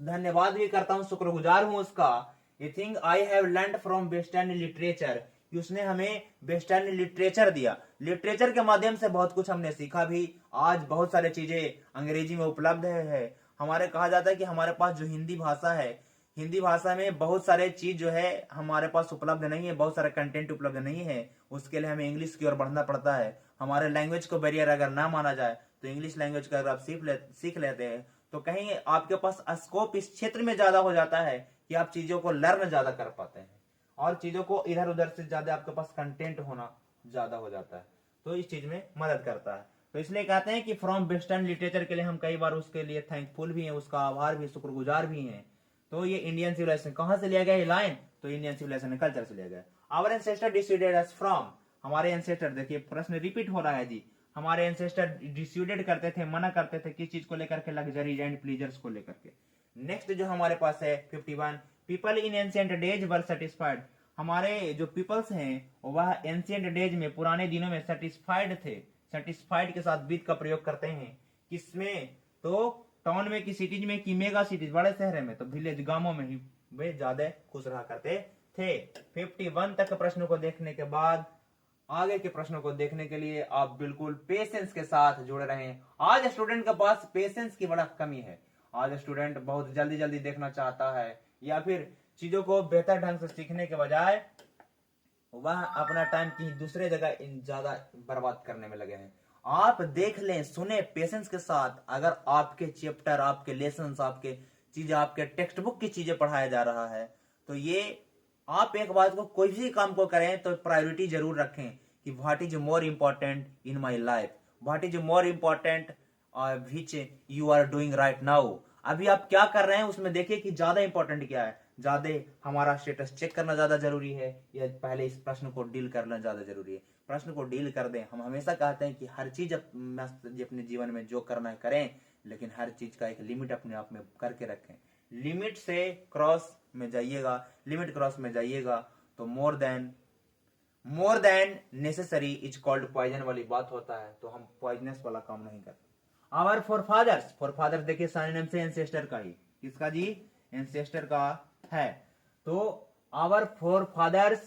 धन्यवाद भी करता हूँ, शुक्रगुजार हूँ उसका। ये thing I have learn from western literature, कि उसने हमें वेस्टर्न लिटरेचर दिया, लिटरेचर के माध्यम से बहुत कुछ हमने सीखा भी। आज बहुत सारी चीजें अंग्रेजी में उपलब्ध है। हमारे कहा जाता है कि हमारे पास जो हिंदी भाषा है, हिंदी भाषा में बहुत सारे चीज जो है हमारे पास उपलब्ध नहीं है, बहुत सारा कंटेंट उपलब्ध नहीं है। उसके लिए हमें इंग्लिश की ओर बढ़ना पड़ता है। हमारे लैंग्वेज को बैरियर अगर ना माना जाए तो इंग्लिश लैंग्वेज का अगर आप सीख लेते हैं तो कहीं आपके पास स्कोप इस क्षेत्र में ज्यादा हो जाता है कि आप चीजों को लर्न ज्यादा कर पाते हैं और चीजों को इधर उधर से ज्यादा आपके पास कंटेंट होना ज्यादा हो जाता है, तो इस चीज में मदद करता है। तो इसलिए कहते हैं कि फ्रॉम वेस्टर्न लिटरेचर के लिए हम कई बार उसके लिए थैंकफुल भी हैं, उसका आभार भी, शुक्रगुजार भी हैं। तो ये इंडियन सिविलाइजेशन कहां से लिया गया ये लाइन, तो इंडियन सिविलाइजेशन कल्चर से लिया गया। Our ancestor decided us from, हमारे एंसेस्टर, देखिए प्रश्न रिपीट हो रहा है जी, हमारे एंसेस्टर डिसीडेड करते थे, मना करते थे किस चीज को लेकर के, लग्जरीज एंड प्लीजर्स को लेकर के। नेक्स्ट जो हमारे पास है 51, people in ancient days were satisfied, हमारे जो पीपल्स हैं वह एंशिएंट डेज में, पुराने दिनों में सेटिस्फाइड थे, सेटिस्फाइड के साथ बीट का प्रयोग करते हैं किसमें, तो टाउन में, की सिटीज में, की मेगा सिटीज, बड़े शहर में, तो विलेज गांवों में ही वे ज्यादा खुश रहा करते थे। 51 तक प्रश्नों को देखने के बाद आगे के प्रश्नों को देखने के लिए आप बिल्कुल पेशेंस के साथ जुड़े रहें। आज स्टूडेंट के पास पेशेंस की बड़ा कमी है। आज स्टूडेंट बहुत जल्दी जल्दी देखना चाहता है या फिर चीजों को बेहतर ढंग से सीखने के बजाय वह अपना टाइम कहीं दूसरे जगह ज्यादा बर्बाद करने में लगे हैं। आप देख लें, सुने पेशेंस के साथ। अगर आपके चैप्टर, आपके लेसन, आपके चीजें, आपके टेक्स्ट बुक की चीजें पढ़ाया जा रहा है तो ये आप एक बात को, कोई भी काम को करें तो प्रायोरिटी जरूर रखें कि what is more important in my life, what is more important which you are doing right now. अभी आप क्या कर रहे हैं उसमें देखिए कि ज्यादा इंपॉर्टेंट क्या है, ज्यादा हमारा स्टेटस चेक करना ज्यादा जरूरी है या पहले इस प्रश्न को डील करना ज्यादा जरूरी है। प्रश्न को डील कर दें। हम हमेशा कहते हैं कि हर चीज अपने जीवन में जो करना है करें, लेकिन हर चीज का एक लिमिट अपने आप में करके रखें। लिमिट से क्रॉस में जाइएगा, लिमिट क्रॉस में जाइएगा तो more than necessary is called poison वाली बात होता है, तो हम पॉइजनस वाला काम नहीं करते। आवर फोरफादर्स, फोरफादर्स देखिए साइनम से एंसेस्टर का ही, किसका जी, एंसेस्टर का है। तो our forefathers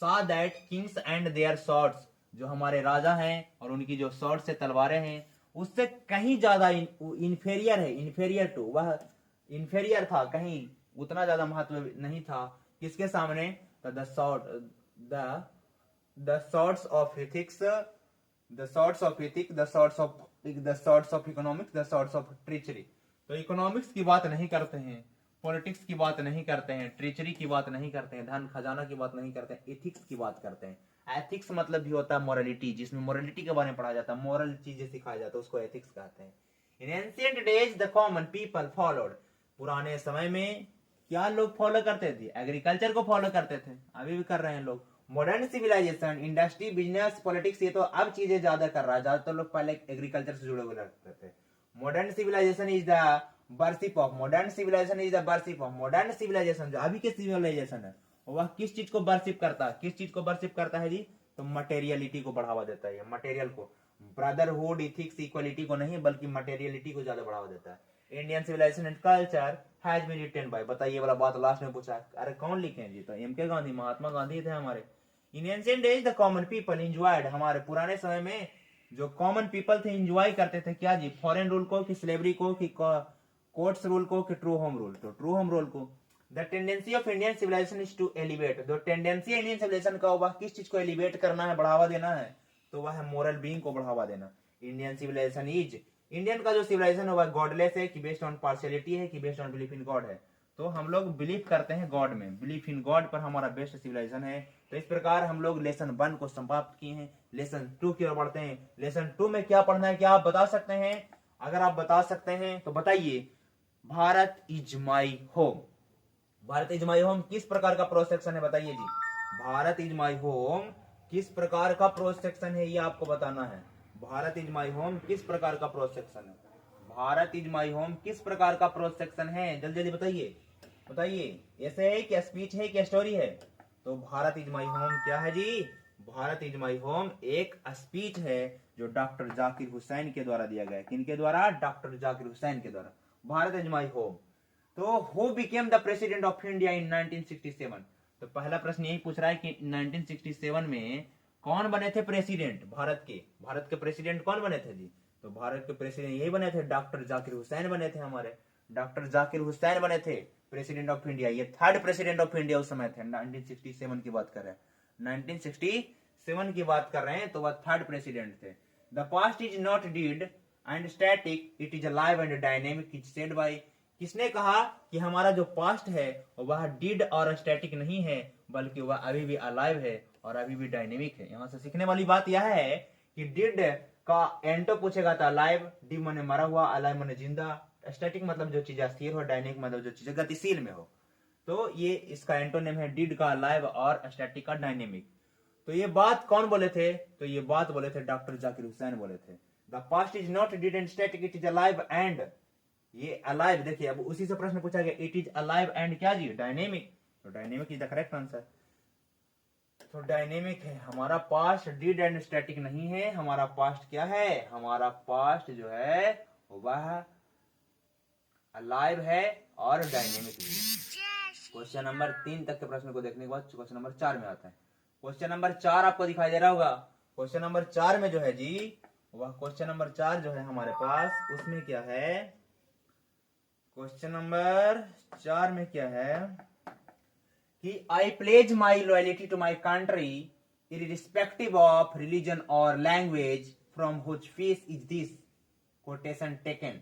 saw that kings and their swords, जो हमारे राजा हैं और उनकी जो स्वॉर्ड से तलवारें हैं उससे कहीं ज्यादा इंफेरियर है, इंफेरियर टू, वह इंफेरियर था, कहीं उतना ज्यादा महत्व नहीं था किसके सामने, the swords of ethics, the swords of ethic, the swords of economics, the swords of treachery. तो इकोनॉमिक्स की बात नहीं करते हैं, पॉलिटिक्स की बात नहीं करते हैं, ट्रीचरी की बात नहीं करते हैं, धन खजाना की बात नहीं करते हैं, एथिक्स की बात करते हैं। एथिक्स मतलब भी होता है मोरालिटी, जिसमें मोरालिटी के बारे में पढ़ा जाता है, मोरल चीजें सिखाया जाता है, उसको एथिक्स कहते हैं। इन ancient days the common people followed, पुराने समय में क्या लोग फॉलो करते थे, एग्रीकल्चर को फॉलो करते थे, अभी भी कर रहे हैं लोग। Modern civilisation, industry, business, politics, ये तो अब चीजें ज्यादा कर रहा है, ज्यादातर लोग पहले एग्रीकल्चर से जुड़े हुए रहते थे। Modern civilization is the worship of, modern civilization is the worship of, modern civilization जो अभी के सिविलाइजेशन है वह किस चीज को बर्शिप करता है, किस चीज को बर्शिप करता है जी, तो मटेरियलिटी को बढ़ावा देता है, मटेरियल को, ब्रदरहुड, इथिक्स, इक्वलिटी को नहीं बल्कि मटेरियलिटी को ज्यादा बढ़ावा देता है। Indian civilisation and culture has been written by, बताइए वाला बात लास्ट में पूछा, अरे कौन लिखे हैं जी, तो एम के गांधी, महात्मा गांधी थे हमारे। इन ancient days the common people enjoyed, हमारे पुराने समय में जो कॉमन पीपल थे एंजॉय करते थे क्या जी, फॉरेन रूल को, कि स्लेवरी को, कि कोर्ट्स रूल को, कि ट्रू होम रूल, तो ट्रू होम रूल को। The tendency of Indian civilisation is to elevate, जो टेंडेंसी इंडियन सिविलाइजेशन का वह किस चीज को एलिवेट करना है, बढ़ावा देना है, तो वह है मोरल बीइंग को बढ़ावा देना। इंडियन सिविलाइजेशन इज, इंडियन का जो सिविलाइजेशन है वह गॉडलेस है, कि बेस्ड ऑन पार्शियलिटी है, कि based on belief in God है, तो हम लोग बिलीव करते हैं गॉड में, बिलीफ इन गॉड पर हमारा बेस्ट सिविलाइजेशन है। तो इस प्रकार हम लोग लेसन 1 को समाप्त किए हैं, लेसन 2 की ओर बढ़ते हैं। लेसन 2 में क्या पढ़ना है, क्या आप बता सकते हैं, अगर आप बता सकते हैं तो बताइए। Bharat is my home, Bharat is my home किस प्रकार का प्रोस सेक्शन है, बताइए जी। भारत इज माई होम किस प्रकार का प्रोस सेक्शन है, ये आपको बताना है। भारत इज माई होम किस प्रकार का प्रोस सेक्शन है, भारत इज माई होम किस प्रकार का प्रोस सेक्शन है, जल्दी जल्दी बताइए, बताइए। ऐसे है क्या, स्पीच है क्या, स्टोरी है, तो भारत इज माई होम क्या है जी, भारत इज माई होम एक स्पीच है जो डॉक्टर जाकिर हुसैन के द्वारा दिया गया। किनके द्वारा? डॉक्टर जाकिर हुसैन के द्वारा। Bharat is my home. तो who became the president of India in 1967? तो पहला प्रश्न यही पूछ रहा है कि 1967 में कौन बने थे प्रेसिडेंट भारत के? भारत के प्रेसिडेंट कौन बने थे जी? तो भारत के प्रेसिडेंट यही बने थे, डॉक्टर जाकिर हुसैन बने थे। हमारे डॉक्टर जाकिर हुसैन बने थे प्रेसिडेंट ऑफ इंडिया। ये थर्ड प्रेसिडेंट ऑफ इंडिया उस समय थे। 1967 की बात कर रहे हैं, 1967 की बात कर रहे हैं, तो वह थर्ड प्रेसिडेंट थे। The past is not dead and static, it is alive and dynamic is said by. किसने कहा कि हमारा जो पास्ट है वह डीड और स्टैटिक नहीं है, बल्कि वह अभी भी अलाइव है और अभी भी डायनेमिक है। यहां से सीखने वाली बात यह है कि डिड का एंटो पूछेगा तो अलाइव, डी माने मरा हुआ, अलाइव माने जिंदा, स्टैटिक मतलब जो चीज स्थिर हो, डायनेमिक मतलब जो चीज गतिशील में हो। तो ये इसका एंटोनिम है डिड का अलाइव और स्टैटिक का डायनेमिक। तो ये बात कौन बोले थे? तो ये बात बोले थे डॉक्टर जाकिर हुसैन बोले थे। The past is not did and static, it is alive and, ये अलाइव देखिए, अब उसी से प्रश्न पूछा गया, इट इज अलाइव एंड क्या जी? डायनेमिक। तो dynamic is the correct answer. तो डायनेमिक है हमारा पास्ट, डिड एंड स्टैटिक नहीं है। हमारा पास्ट क्या है? हमारा पास्ट जो है वह अलाइव है और डायनेमिक भी है। क्वेश्चन नंबर 3 तक के प्रश्न को देखने के बाद क्वेश्चन नंबर 4 में आता है। क्वेश्चन नंबर 4 आपको दिखाई दे रहा होगा। क्वेश्चन नंबर 4 में जो है जी, वह क्वेश्चन नंबर 4 जो है हमारे पास, उसमें क्या है? क्वेश्चन नंबर 4 में क्या है कि I pledge my loyalty to my country irrespective of religion और language from which face is this quotation taken.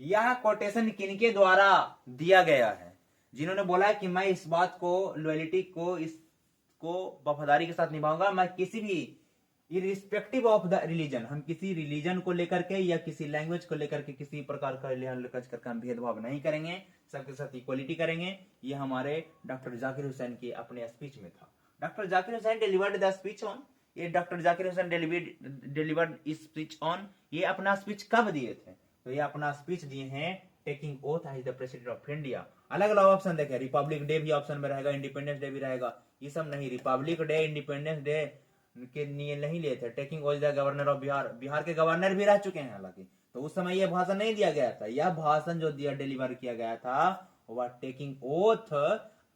यह कोटेशन किनके द्वारा दिया गया है? जिन्होंने बोला कि मैं इस बात को, लॉयल्टी को, इसको वफादारी के साथ निभाऊंगा, मैं किसी भी इररिस्पेक्टिव ऑफ द रिलीजन, हम किसी रिलीजन को लेकर के या किसी लैंग्वेज को लेकर के किसी प्रकार का लिहाज करके हम भेदभाव नहीं करेंगे, सबके साथ इक्वलिटी करेंगे। ये हमारे डॉक्टर जाकिर हुसैन के अपने स्पीच में था। Doctor Zakir Hussain delivered the speech on, ये doctor Zakir Hussain delivered speech on, ये अपना स्पीच कब दिए थे? तो ये अपना स्पीच दिए हैं taking oath as the president of India. अलग अलग ऑप्शन देखे, रिपब्लिक डे भी ऑप्शन में रहेगा, इंडिपेंडेंस डे भी रहेगा, ये सब नहीं। रिपब्लिक डे, इंडिपेंडेंस डे के लिए नहीं लिए थे। Taking oath the governor of Bihar, Bihar के गवर्नर भी रह चुके हैं हालांकि, तो उस समय यह भाषण नहीं दिया गया था। यह भाषण जो दिया, डिलीवर किया गया था, वह taking oath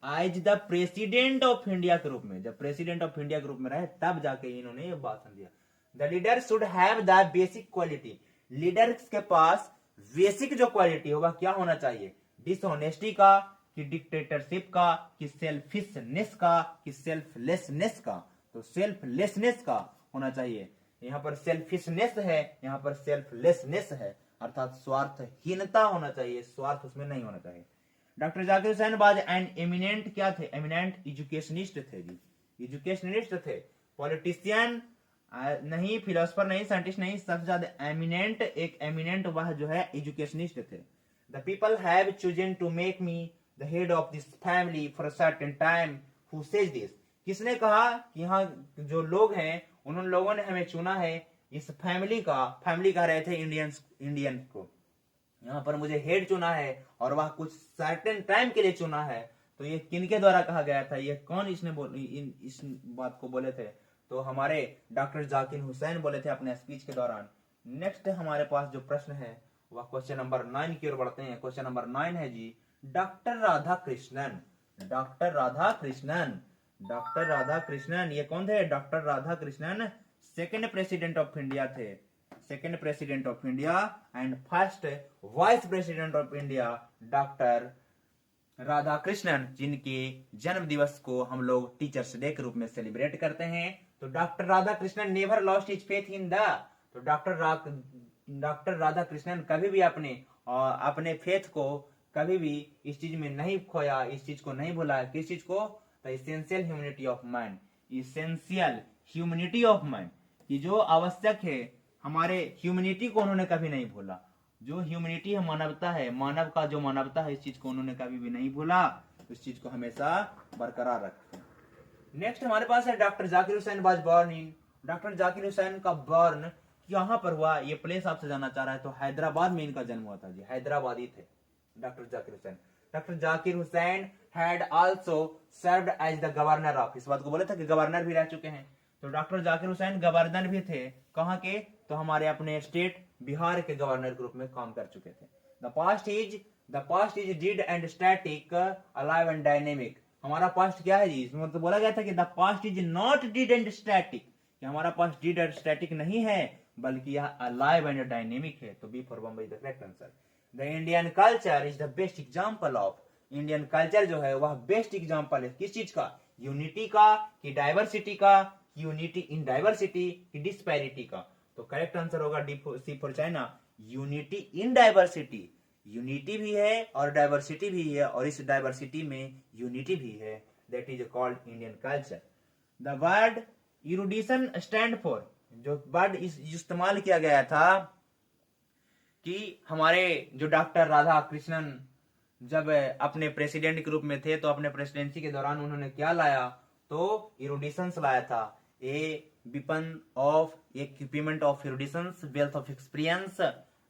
as the president of India के रूप में। जब प्रेसिडेंट ऑफ इंडिया के रूप में रहे तब जाके इन्होंने यह भाषण दिया। The leader should have the basic quality, leaders के पास बेसिक जो क्वालिटी होगा क्या होना चाहिए? डिसऑनेस्टी का, कि डिक्टेटरशिप का, कि सेल्फिशनेस का, कि सेल्फलेसनेस का? तो सेल्फलेसनेस का होना चाहिए। यहां पर सेल्फिशनेस है, यहां पर सेल्फलेसनेस है, अर्थात स्वार्थहीनता होना चाहिए, स्वार्थ उसमें नहीं होना चाहिए। डॉक्टर जाकिर हुसैन बाज एंड एमिनेंट क्या थे? एमिनेंट एजुकेशनिस्ट थे जी, एजुकेशनिस्ट थे। पॉलिटिशियन नहीं, फिलोसफर नहीं, साइंटिस्ट नहीं, सबसे ज्यादा एमिनेंट, एक एमिनेंट वह जो है एजुकेशनिस्ट थे। The people have chosen to make me the head of this family for a certain time, who says this? किसने कहा कि यहाँ जो लोग हैं उन लोगों ने हमें चुना है इस फैमिली का, फैमिली कह रहे थे इंडियन को, यहाँ पर मुझे हेड चुना है और वह कुछ सर्टेन टाइम के लिए चुना है। तो ये किनके द्वारा कहा गया था? ये कौन इसने इस बात को बोले थे? तो हमारे डॉक्टर जाकिर हुसैन बोले थे अपने स्पीच के दौरान। नेक्स्ट हमारे पास जो प्रश्न है वह क्वेश्चन नंबर 9 की ओर बढ़ते हैं। क्वेश्चन नंबर 9 है जी, doctor Radhakrishnan. Doctor Radhakrishnan, doctor Radhakrishnan ये कौन थे? Doctor Radhakrishnan second president of India थे, second president of India and first vice president of India doctor Radhakrishnan, जिनके जन्म दिवस को हम लोग टीचर्स डे के रूप में सेलिब्रेट करते हैं। तो doctor Radha Krishnan never lost his faith in the, तो डॉक्टर राधा कृष्णन कभी भी अपने फेथ को कभी भी इस चीज में नहीं खोया, इस चीज को नहीं भूला। किस चीज को? The essential humanity of mind, essential humanity of mind, कि जो आवश्यक है हमारे ह्यूमैनिटी को उन्होंने कभी नहीं भूला। जो ह्यूमैनिटी है, मानवता है, मानव का जो मानवता है, इस चीज को उन्होंने कभी भी नहीं भूला, इस चीज को हमेशा बरकरार रखते हैं। नेक्स्ट हमारे पास है doctor Zakir Hussain was born in, doctor Zakir Hussain का बॉर्न कहां पर हुआ? ये प्लेस आपसे जानना चाह रहा है। तो हैदराबाद में इनका जन्म हुआ था जी, हैदराबादी थे doctor Zakir Hussain. Doctor Zakir Hussain had also served as the governor of, इस बात को बोले था कि गवर्नर भी रह चुके हैं। तो तो डॉक्टर जाकिर हुसैन गवर्नर भी थे, कहाँ के, तो हमारे अपने स्टेट बिहार के गवर्नर के रूप में काम कर चुके थे। The past is did and static alive and dynamic. हमारा पास्ट क्या है जी, इसमें तो बोला गया था कि the past is not did and static, कि हमारा पास्ट डिड एंड स्टैटिक नहीं है बल्कि यह अलाइव एंड डायनेमिक है। तो B for Bombay is the correct answer. The Indian culture is the best example of, Indian culture जो है वह बेस्ट एग्जाम्पल है किस चीज का, यूनिटी का कि डाइवर्सिटी का, यूनिटी इन डाइवर्सिटी की डिस्पैरिटी का। तो करेक्ट आंसर होगा D C for China, unity in diversity. Unity भी है और डाइवर्सिटी भी है, और इस डाइवर्सिटी में यूनिटी भी है, that is called Indian culture. The word erudition stand for, जो वर्ड इस्तेमाल किया गया था कि हमारे जो डॉक्टर राधा कृष्णन जब अपने प्रेसिडेंट के रूप में थे तो अपने प्रेसिडेंसी के दौरान उन्होंने क्या लाया, तो इरुडिशंस लाया था, a weapon of equipment of eruditions, wealth of experience.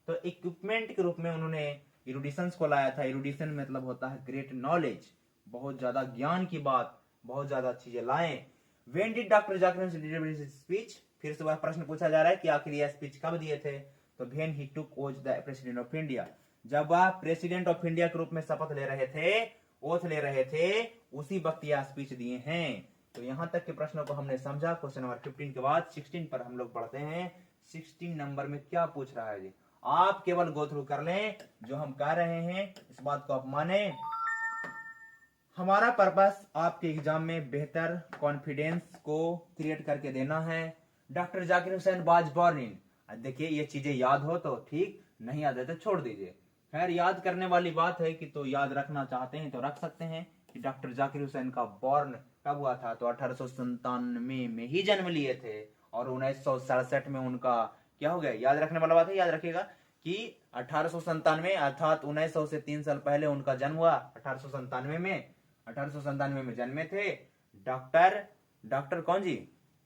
तो इक्विपमेंट के रूप में उन्होंने इरुडिशंस को लाया था। इरुडिशन मतलब होता है ग्रेट नॉलेज, बहुत ज्यादा ज्ञान की बात, बहुत ज्यादा चीजें लाएं। When did doctor Zakir Hussain deliver his speech, फिर से वह प्रश्न पूछा जा रहा है कि आखिर यह स्पीच कब दिए थे, तो when he took oath the president of India, जब वह प्रेसिडेंट ऑफ इंडिया के रूप में शपथ ले रहे थे, ओथ ले रहे थे, उसी वक्त यह स्पीच दिए हैं। तो यहां तक के प्रश्नों को हमने समझा। क्वेश्चन नंबर 15 के बाद 16 पर हम लोग पढ़ते हैं। 16 नंबर में क्या पूछ रहा है जी, आप केवल गो थ्रू कर लें जो हम कह रहे हैं, इस बात को आप माने। हमारा पर्पस आपके एग्जाम में बेहतर कॉन्फिडेंस को क्रिएट करके देना है। Doctor Zakir Hussain was born in, देखिए ये चीजें याद हो तो ठीक, नहीं याद है तो छोड़ दीजिए। खैर याद करने वाली बात है कि तो याद रखना चाहते हैं तो रख सकते हैं कि डॉक्टर जाकिर हुसैन का बॉर्न कब हुआ था, तो 1897 में ही जन्म लिए थे, और 1967 में उनका क्या हो गया, याद रखने वाला बात है, याद रखिएगा कि 1897 अर्थात 1900 से 3 साल पहले उनका जन्म हुआ। 1897 में जन्मे थे डॉक्टर कौन जी,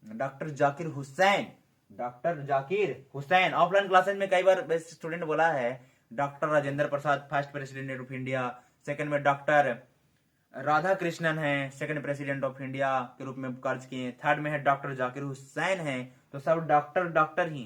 doctor Zakir Hussain, doctor Zakir Hussain. Offline classes में कई बार स्टूडेंट बोला है doctor Rajendra Prasad first president of India, second में डॉक्टर राधा कृष्णन है सेकंड प्रेसिडेंट ऑफ इंडिया के रूप में कार्य किए, थर्ड में है डॉक्टर जाकिर हुसैन है। तो सब डॉक्टर ही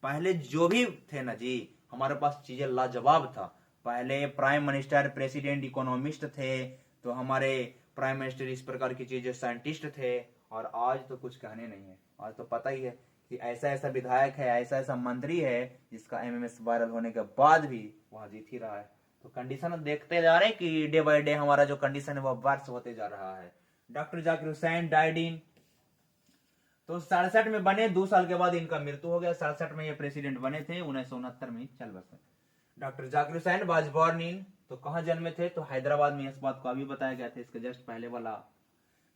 पहले जो भी थे ना जी, हमारे पास चीजें लाजवाब था। पहले प्राइम मिनिस्टर, प्रेसिडेंट, इकोनॉमिस्ट थे, तो हमारे प्राइम मिनिस्टर इस प्रकार की चीजें साइंटिस्ट थे। और आज तो कुछ कहने नहीं है, आज तो पता ही है कि ऐसा ऐसा विधायक है, ऐसा ऐसा मंत्री है जिसका एमएमएस वायरल होने के बाद भी वहां जीत ही रहा है। तो कंडीशन देखते जा रहे हैं कि डे बाय डे हमारा जो कंडीशन है वह वर्ष होते जा रहा है। Doctor Zakir Hussain died in, तो 67 में बने, 2 साल के बाद इनका मृत्यु हो गया। 67 में ये प्रेसिडेंट बने थे, 1969 में चल बस। Doctor Zakir Hussain was born in, तो कहां जन्मे थे, तो हैदराबाद में। इस बात को अभी बताया गया था इसके जस्ट पहले वाला।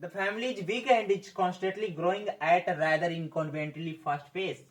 The family is big and is constantly growing at rather inconveniently fast pace,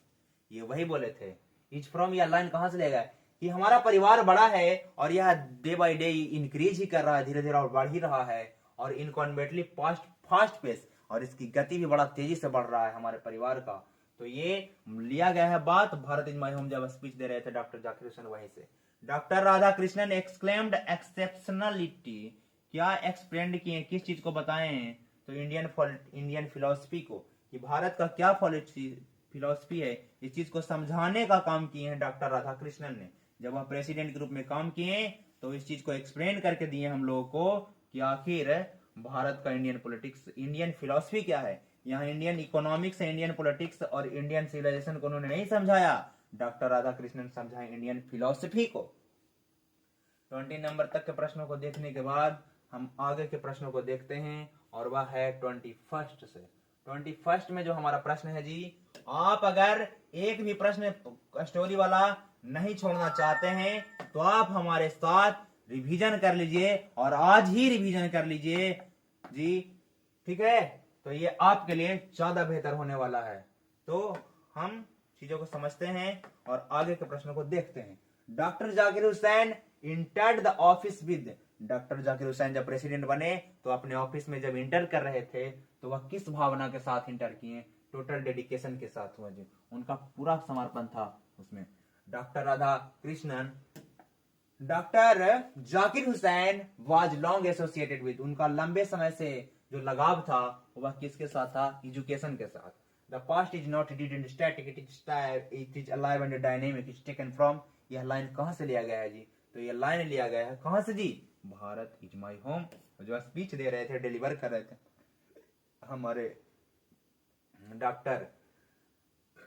ये वही बोले थे। इज फ्रॉम यह लाइन कहां से ले गए कि हमारा परिवार बड़ा है और यह डे बाय डे इंक्रीज ही कर रहा है, धीरे धीरे और बढ़ ही रहा है, और इनकॉन्वेंटली फास्ट पेस, और इसकी गति भी बड़ा तेजी से बढ़ रहा है हमारे परिवार का। तो ये लिया गया है बात भारत इज माय होम, जब स्पीच दे रहे थे डॉक्टर जाकिर हुसैन वहीं से। डॉक्टर राधा कृष्णन एक्सक्लेम्ड एक्सेप्शनलिटी, क्या एक्सप्लेंड किए, किस चीज को बताएं, तो इंडियन फिलोसफी को, कि भारत का क्या फिलोसफी है, इस चीज को समझाने का काम किए हैं डॉक्टर राधा कृष्णन ने। जब वह प्रेसिडेंट के रूप में काम किए तो इस चीज को एक्सप्लेन करके दिए हम लोगों को कि आखिर भारत का इंडियन पॉलिटिक्स, इंडियन फिलोसफी क्या है। यहाँ इंडियन इकोनॉमिक्स, इंडियन पॉलिटिक्स और इंडियन सिविलाइजेशन को उन्होंने नहीं समझाया, डॉक्टर राधा कृष्णन समझाए इंडियन फिलोसफी को। 20 नंबर तक के प्रश्नों को देखने के बाद हम आगे के प्रश्नों को देखते हैं, और वह है 21 से। 21 में जो हमारा प्रश्न है जी, आप अगर एक भी प्रश्न स्टोरी वाला नहीं छोड़ना चाहते हैं तो आप हमारे साथ रिवीजन कर लीजिए, और आज ही रिवीजन कर लीजिए जी, ठीक है। तो ये आपके लिए ज्यादा बेहतर होने वाला है। तो हम चीजों को समझते हैं और आगे के प्रश्नों को देखते हैं। Doctor Zakir Hussain entered the office with, doctor Zakir Hussain जब प्रेसिडेंट बने तो अपने ऑफिस में जब इंटर कर रहे थे तो वह किस भावना के साथ इंटर किए, टोटल डेडिकेशन के साथ हुआ जी, उनका पूरा समर्पण था उसमें। Doctor Radhakrishnan, doctor Zakir Hussain was long associated with, उनका लंबे समय से जो लगाव था वह किसके साथ था, एजुकेशन के साथ। The past is not did static, it is alive and dynamic, is taken from. यह लाइन कहाँ से लिया गया है जी? तो यह लाइन लिया गया है कहाँ से जी? Bharat is my home. जो स्पीच दे रहे थे, डिलीवर कर रहे थे हमारे doctor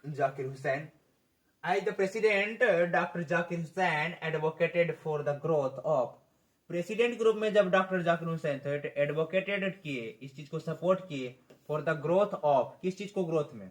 Zakir Hussain. As the president, doctor Zakir Hussain advocated for the growth of, president group में जब डॉक्टर जाकिर हुसैन थे, एडवोकेटेड किए, इस चीज को सपोर्ट किए, फॉर द ग्रोथ ऑफ, किस चीज को ग्रोथ में?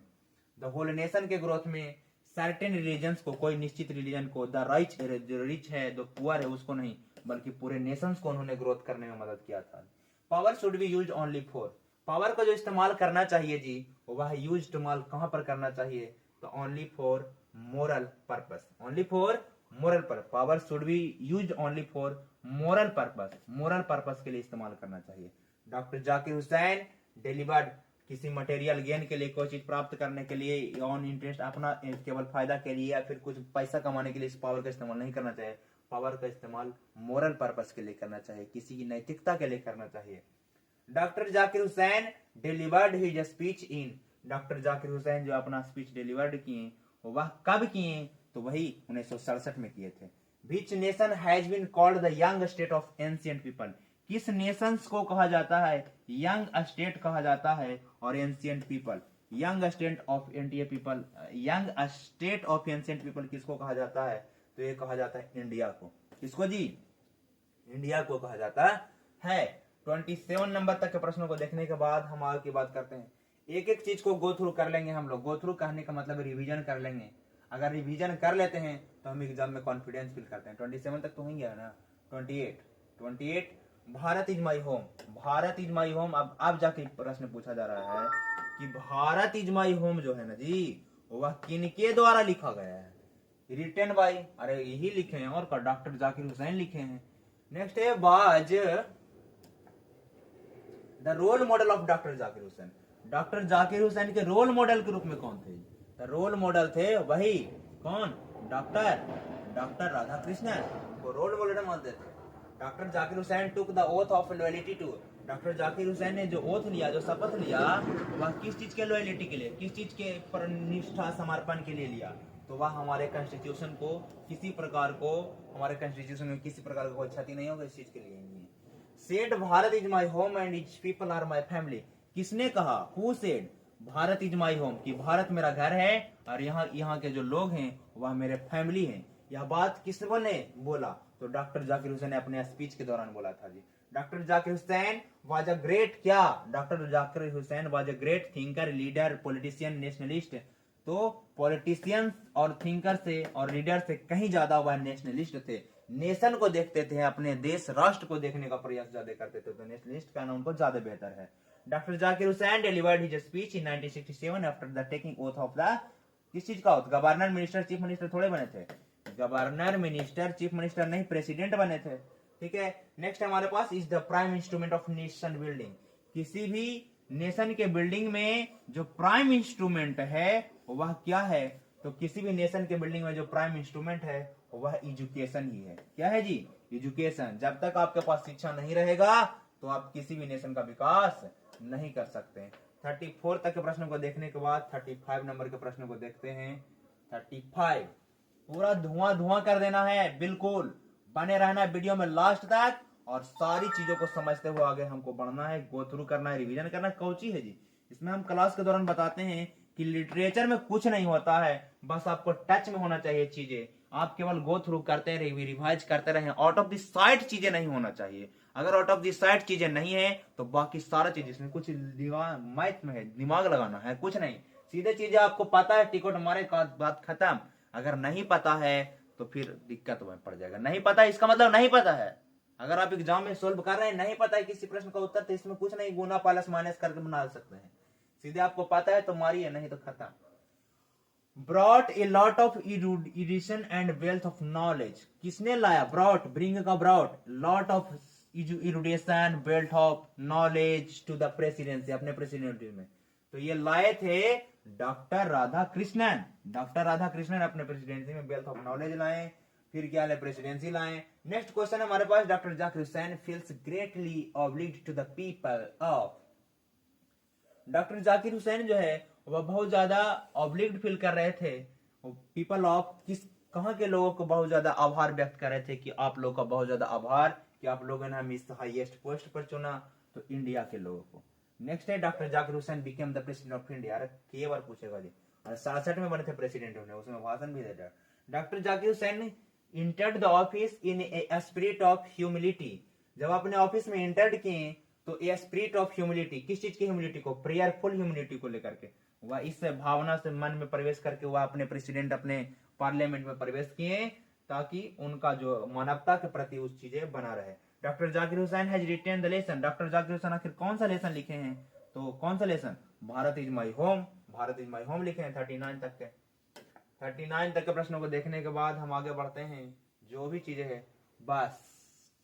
द होल नेशन के ग्रोथ में। सर्टेन रिलीजन्स को, कोई निश्चित रिलीजन को, द राइच, जो रिच है, जो पुअर है उसको नहीं, बल्कि पूरे नेशंस को उन्होंने ग्रोथ करने में मदद किया था। Power should be use only for, power को जो इस्तेमाल करना चाहिए जी, वह यूज इस्तेमाल कहां पर करना चाहिए? तो only for moral purpose, only for moral purpose. Power should be use only for moral purpose, moral purpose के लिए इस्तेमाल करना चाहिए। डॉक्टर जाकिर हुसैन डिलीवर्ड, किसी मटेरियल गेन के लिए, कोई चीज प्राप्त करने के लिए, ऑन इंटरेस्ट, अपना केवल फायदा के लिए या फिर कुछ पैसा कमाने के लिए इस पावर का इस्तेमाल नहीं करना चाहिए। पावर का इस्तेमाल मोरल पर्पस के लिए करना चाहिए, किसी की नैतिकता के लिए करना चाहिए। Doctor Zakir Hussain delivered his speech इन, डॉक्टर जाकिर हुसैन जो अपना स्पीच डिलीवर्ड किए, वह कब किए? तो वही 1967 में किए थे। Which nation has been called the young state of ancient people, किस नेशंस को कहा जाता है यंग स्टेट कहा जाता है, और ancient people, young state of ancient people, young state of ancient people किसको कहा जाता है? तो ये कहा जाता है इंडिया को। किसको जी? इंडिया को कहा जाता है। 27 नंबर तक के प्रश्नों को देखने के बाद हम आगे की बात करते हैं। एक एक चीज को गो थ्रू कर लेंगे हम लोग। गो थ्रू कहने का मतलब रिवीजन कर लेंगे। अगर रिवीजन कर लेते हैं तो हम एग्जाम में कॉन्फिडेंस फील करते हैं। 27 तक तो हो गया ना। 28 Bharat is my home, Bharat is my home. अब जाके प्रश्न पूछा जा रहा है कि भारत इज माई होम जो है ना जी, वह किनके द्वारा लिखा गया है? रिटन बाई, अरे यही लिखे हैं और डॉक्टर जाकिर हुसैन लिखे हैं। नेक्स्ट है was the role model of doctor Zakir Hussain, doctor Zakir Hussain के रोल मॉडल के रूप में कौन थे? द रोल मॉडल थे वही कौन? डॉक्टर राधा कृष्णन को रोल मॉडल मानते थे। Doctor Zakir Hussain took the oath of loyalty to, doctor Zakir Hussain ने जो ओथ लिया, जो शपथ लिया, वह किस चीज के लॉयल्टी के लिए, किस चीज के पर निष्ठा समर्पण के लिए लिया? तो वह हमारे कॉन्स्टिट्यूशन को किसी प्रकार को, हमारे कॉन्स्टिट्यूशन में किसी प्रकार को क्षति नहीं होगा, इस चीज के लिए नहीं है। Said Bharat is my home and is people are my family, किसने कहा? Who said Bharat is my home, कि भारत मेरा घर है और यहाँ के जो लोग हैं वह मेरे फैमिली हैं। यह बात किसने बोला? तो डॉक्टर जाकिर हुसैन ने अपने स्पीच के दौरान बोला था जी। Doctor Zakir Hussain was a great, क्या? Doctor Zakir Hussain was a great thinker, leader, politician, nationalist. तो पॉलिटिशियंस और थिंकर से और लीडर से कहीं ज्यादा वह नेशनलिस्ट थे। नेशन को देखते थे, अपने देश राष्ट्र को देखने का प्रयास ज्यादा करते थे, तो नेशनलिस्ट का नाम उनको ज्यादा बेहतर है। Doctor Zakir Hussain delivered his speech in 1967 after the taking oath of the, किस चीज का oath? Governor, minister, chief minister थोड़े बने थे। गवर्नर, मिनिस्टर, चीफ मिनिस्टर नहीं, प्रेसिडेंट बने थे। ठीक है। नेक्स्ट हमारे पास is the prime instrument of nation building, किसी भी नेशन के बिल्डिंग में जो प्राइम इंस्ट्रूमेंट है वह क्या है? तो किसी भी नेशन के बिल्डिंग में जो प्राइम इंस्ट्रूमेंट है वह एजुकेशन ही है। क्या है जी? एजुकेशन। जब तक आपके पास शिक्षा नहीं रहेगा तो आप किसी भी नेशन का विकास नहीं कर सकते। 34 तक के प्रश्न को देखने के बाद 35 नंबर के प्रश्न को देखते हैं। 35 पूरा धुआं कर देना है, बिल्कुल बने रहना है वीडियो में लास्ट तक और सारी चीजों को समझते हुए आगे हमको बढ़ना है, गो थ्रू करना है, रिवीजन करना है। कौची है जी? इसमें हम क्लास के दौरान बताते हैं कि लिटरेचर में कुछ नहीं होता है, बस आपको टच में होना चाहिए चीजें। आप केवल गो थ्रू करते रहे, रिवाइज करते रहे, आउट ऑफ द साइट चीजें नहीं होना चाहिए। अगर आउट ऑफ द साइट चीजें नहीं है तो बाकी सारा चीज, इसमें कुछ मैथ में है, दिमाग लगाना है, कुछ नहीं। सीधे चीजें आपको पता है, टिकट हमारे बात खत्म। अगर नहीं पता है तो फिर दिक्कत में पड़ जाएगा। नहीं पता इसका मतलब नहीं पता है। अगर आप एग्जाम में सोल्व कर रहे हैं, नहीं पता है किसी प्रश्न का उत्तर, तो इसमें कुछ नहीं, गुना प्लस माइनस करके बना सकते हैं। सीधे आपको पता है तो मारिए, नहीं तो खत्म। Brought a lot of erudition and wealth of knowledge, किसने लाया? ब्रॉट, ब्रिंग का brought, lot of erudition, wealth of knowledge to the presidency, अपने प्रेसिडेंसी में। तो ये लाए थे doctor Radhakrishnan. Doctor Radhakrishnan अपने प्रेसिडेंसी में वेल्थ ऑफ नॉलेज लाए। फिर क्या लाए? प्रेसिडेंसी लाए। नेक्स्ट क्वेश्चन हमारे पास, doctor Zakir Hussain feels greatly obliged to the people of, doctor Zakir Hussain जो है वह बहुत ज्यादा ऑब्लिग्ड फील कर रहे थे। पीपल ऑफ कहाँ के लोगों को बहुत ज्यादा आभार व्यक्त कर रहे थे कि आप लोगों का बहुत ज्यादा आभार कि आप लोगों ने हमें इस हाईएस्ट पोस्ट पर चुना, तो इंडिया के लोगों को। नेक्स्ट है doctor Zakir Hussain became the president of India. ये बार पूछेगा जी, 67 में बने थे प्रेसिडेंट होने, उसमें भाषण भी दे। Doctor Zakir Hussain entered the office in a spirit of humility. जब अपने ऑफिस में इंटर्ड किए तो ए स्पिरिट ऑफ ह्यूमिलिटी, किस चीज की ह्यूमिलिटी को? प्रेयरफुल ह्यूमिलिटी को लेकर के वह इस भावना से मन में प्रवेश करके वह अपने प्रेसिडेंट अपने पार्लियामेंट में प्रवेश किए ताकि उनका जो मानवता के प्रति उस चीजें बना रहे। Doctor Zakir Hussain has written the lesson. Doctor Zakir Hussain आखिर कौन सा लेसन लिखे हैं? तो कौन सा lesson? Bharat is my home. Bharat is my home लिखे हैं 39 तक के। 39 तक के प्रश्नों को देखने के बाद हम आगे बढ़ते हैं। जो भी चीजें है बस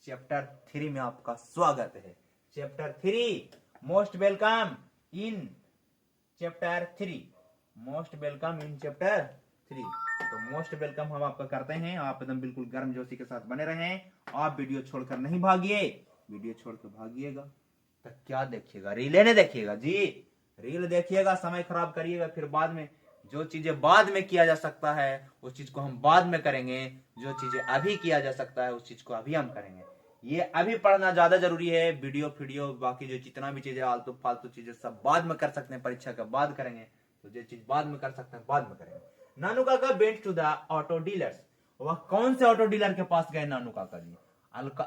चैप्टर 3 में आपका स्वागत है। Chapter 3 most welcome in chapter 3। Most welcome in chapter 3। तो मोस्ट वेलकम हम आपका करते हैं। आप एकदम बिल्कुल गर्म जोशी के साथ बने रहें। आप वीडियो छोड़कर नहीं भागिए। वीडियो छोड़कर भागिएगा तो क्या देखिएगा? रीलें नहीं देखिएगा जी। रील देखिएगा, समय खराब करिएगा, फिर बाद में जो चीजें बाद में किया जा सकता है उस चीज को हम बाद में करेंगे। जो चीजें अभी किया जा सकता है उस चीज को अभी हम करेंगे। ये अभी पढ़ना ज्यादा जरूरी है। वीडियो बाकी जो जितना भी चीजें आलतू फालतू चीजें सब बाद में कर सकते हैं, परीक्षा के बाद करेंगे। तो जो चीज बाद में कर सकते हैं बाद में करेंगे। Nanu Kaka went to the auto dealers. वह कौन से ऑटो डीलर के पास गए नानू काका जी?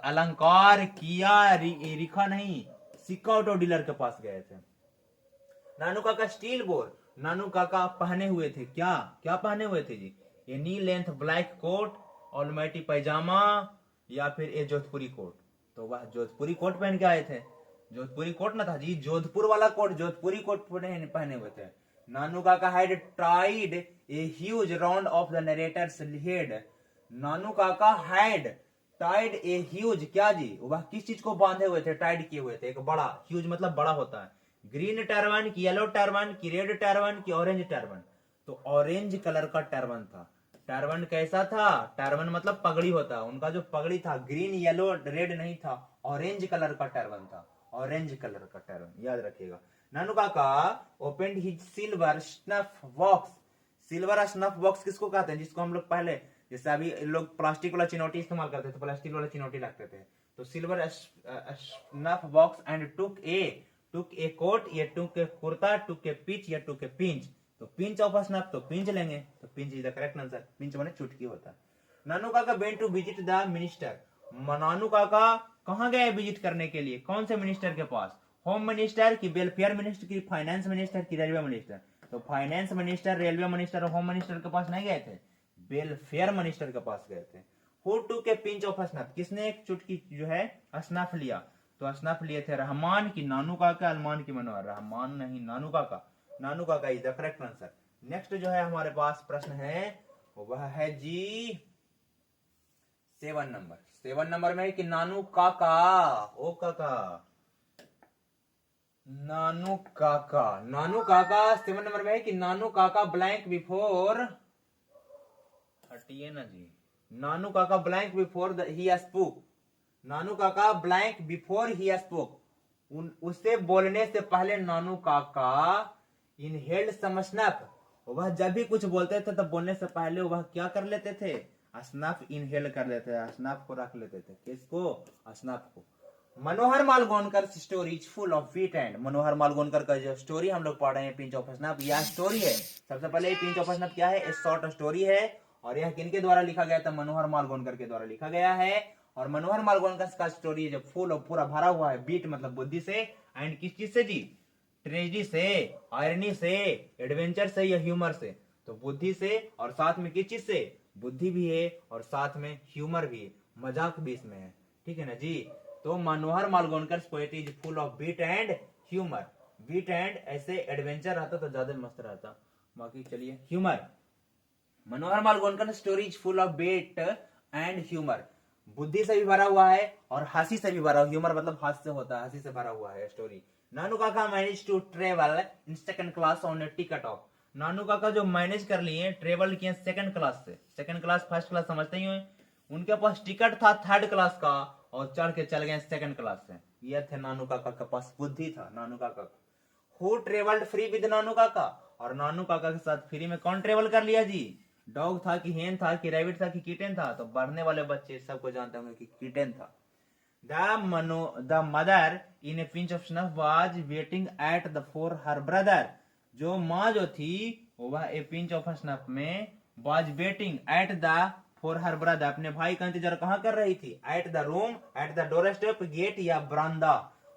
अलंकार किया रिखा नहीं, सिक्का ऑटो डीलर के पास गए थे। नानू काका स्टील बोर। नानू काका पहने हुए थे क्या? क्या पहने हुए थे जी? ये knee length black coat, almighty pyjama, या फिर ये जोधपुरी कोट। तो वह जोधपुरी कोट पहन के आए थे। जोधपुरी कोट ना था जी, जोधपुर वाला कोट, जोधपुरी कोट पहने हुए थे। Nanu Kaka had tied a huge round of the narrator's head. Nanu Kaka had tied a huge, क्या जी? वह किस चीज को बांधे हुए थे, टाइड किए हुए थे? एक बड़ा, ह्यूज मतलब बड़ा होता है। ग्रीन टर्बन की येलो टर्बन की रेड टर्बन की ऑरेंज टर्बन? तो ऑरेंज कलर का टर्बन था। टर्बन कैसा था? टर्बन मतलब पगड़ी होता है। उनका जो पगड़ी था ग्रीन येलो रेड नहीं था, ऑरेंज कलर का टर्बन था। ऑरेंज कलर का टर्बन याद रखिएगा। नानू काका opened his silver snuff box. Silver snuff box किसको कहते हैं? जिसको हम लोग पहले, जैसे अभी लोग प्लास्टिक वाला चिनौटी इस्तेमाल करते थे, प्लास्टिक वाला चिनौटी लगते थे, तो silver snuff box and took a coat, ये took a kurta, took a pitch, या टुक ए पिंच। तो पिंच ऑफ स्नफ, तो पिंच लेंगे, तो pinch is the correct answer. Pinch माने चुटकी होता है। Nanu Kaka went to visit the minister. Nanu Kaka कहाँ गए विजिट करने के लिए? कौन से मिनिस्टर के पास? होम मिनिस्टर की वेलफेयर मिनिस्टर की फाइनेंस मिनिस्टर की रेलवे मिनिस्टर? तो फाइनेंस मिनिस्टर, रेलवे मिनिस्टर और होम मिनिस्टर के पास नहीं गए थे, वेलफेयर मिनिस्टर के पास गए थे। Who took a pinch of snuff, किसने एक चुटकी जो है स्नफ लिया? तो स्नफ लिए थे रहमान की नानू काका, अलमान की मनोहर। रहमान नहीं, नानू काका। नानू काका is the correct answer. Next जो है हमारे पास प्रश्न है वह है जी 7 नंबर। 7 नंबर में है कि नानू काका, ओ काका, नानू काका, नानू काका 7 नंबर में है कि नानू काका ब्लैंक बिफोर, हटिए ना जी, नानू काका ब्लैंक बिफोर ही स्पोक। नानू काका ब्लैंक बिफोर ही स्पोक, उससे बोलने से पहले नानू काका इनहेल्ड सम स्नफ। वह जब भी कुछ बोलते थे तब बोलने से पहले वह क्या कर लेते थे? स्नफ इनहेल कर लेते थे, स्नफ को रख लेते थे। किसको? स्नफ को। Manohar Malgonkar story is full of wit and. Manohar Malgonkar का जो स्टोरी हम लोग पढ़ रहे हैं पिंच ऑफ स्नफ, यह स्टोरी है। सबसे पहले पिंच ऑफ स्नफ क्या है? एक शॉर्ट स्टोरी है। और यह किनके द्वारा लिखा गया था? मनोहर मालगोनकर के द्वारा लिखा गया है। और मनोहर मालगोनकर का स्टोरी जब फुल और पूरा भरा हुआ है, बीट मतलब बुद्धि से, एंड किस चीज से जी? ट्रेजेडी से, आयरनी से, एडवेंचर से या ह्यूमर से? तो बुद्धि से, और साथ में किस चीज से? बुद्धि भी है और साथ में ह्यूमर भी है, मजाक भी इसमें है। ठीक है ना जी? तो Manohar Malgonkar poetry is full of beat and humour. Beat and ऐसे एडवेंचर रहता तो ज्यादा मस्त रहता, बाकी चलिए humour. Manohar Malgonkar story is full of beat and humour. बुद्धि से भी भरा हुआ है और हंसी से भी भरा हुआ। ह्यूमर मतलब हास्य होता है, हंसी से भरा हुआ है story. Nanu Kaka manage to travel in second class on a ticket of. Nanu Kaka जो मैनेज कर लिए, ट्रेवल किए सेकंड क्लास से। सेकंड क्लास फर्स्ट क्लास समझते ही हैं। उनके पास टिकट था थर्ड क्लास का और चढ़ के चल गए सेकंड क्लास से। ये थे नानू काका के पास बुद्धि था, नानू काका। हु ट्रेवल्ड फ्री विद नानू काका? और नानू काका के साथ फ्री में कौन ट्रेवल कर लिया जी? डॉग था कि हेन था कि रैबिट था कि किटन था? तो बढ़ने वाले बच्चे सबको जानते होंगे कि किटन था। The mother in a pinch of snuff was waiting at the for her brother. जो माँ जो थी वह ए पिंच ऑफ स्नफ में was waiting at the for her brother, अपने भाई का इंतजार कहाँ कर रही थी? At the room, at the डोर स्टेप, गेट या बरामदा?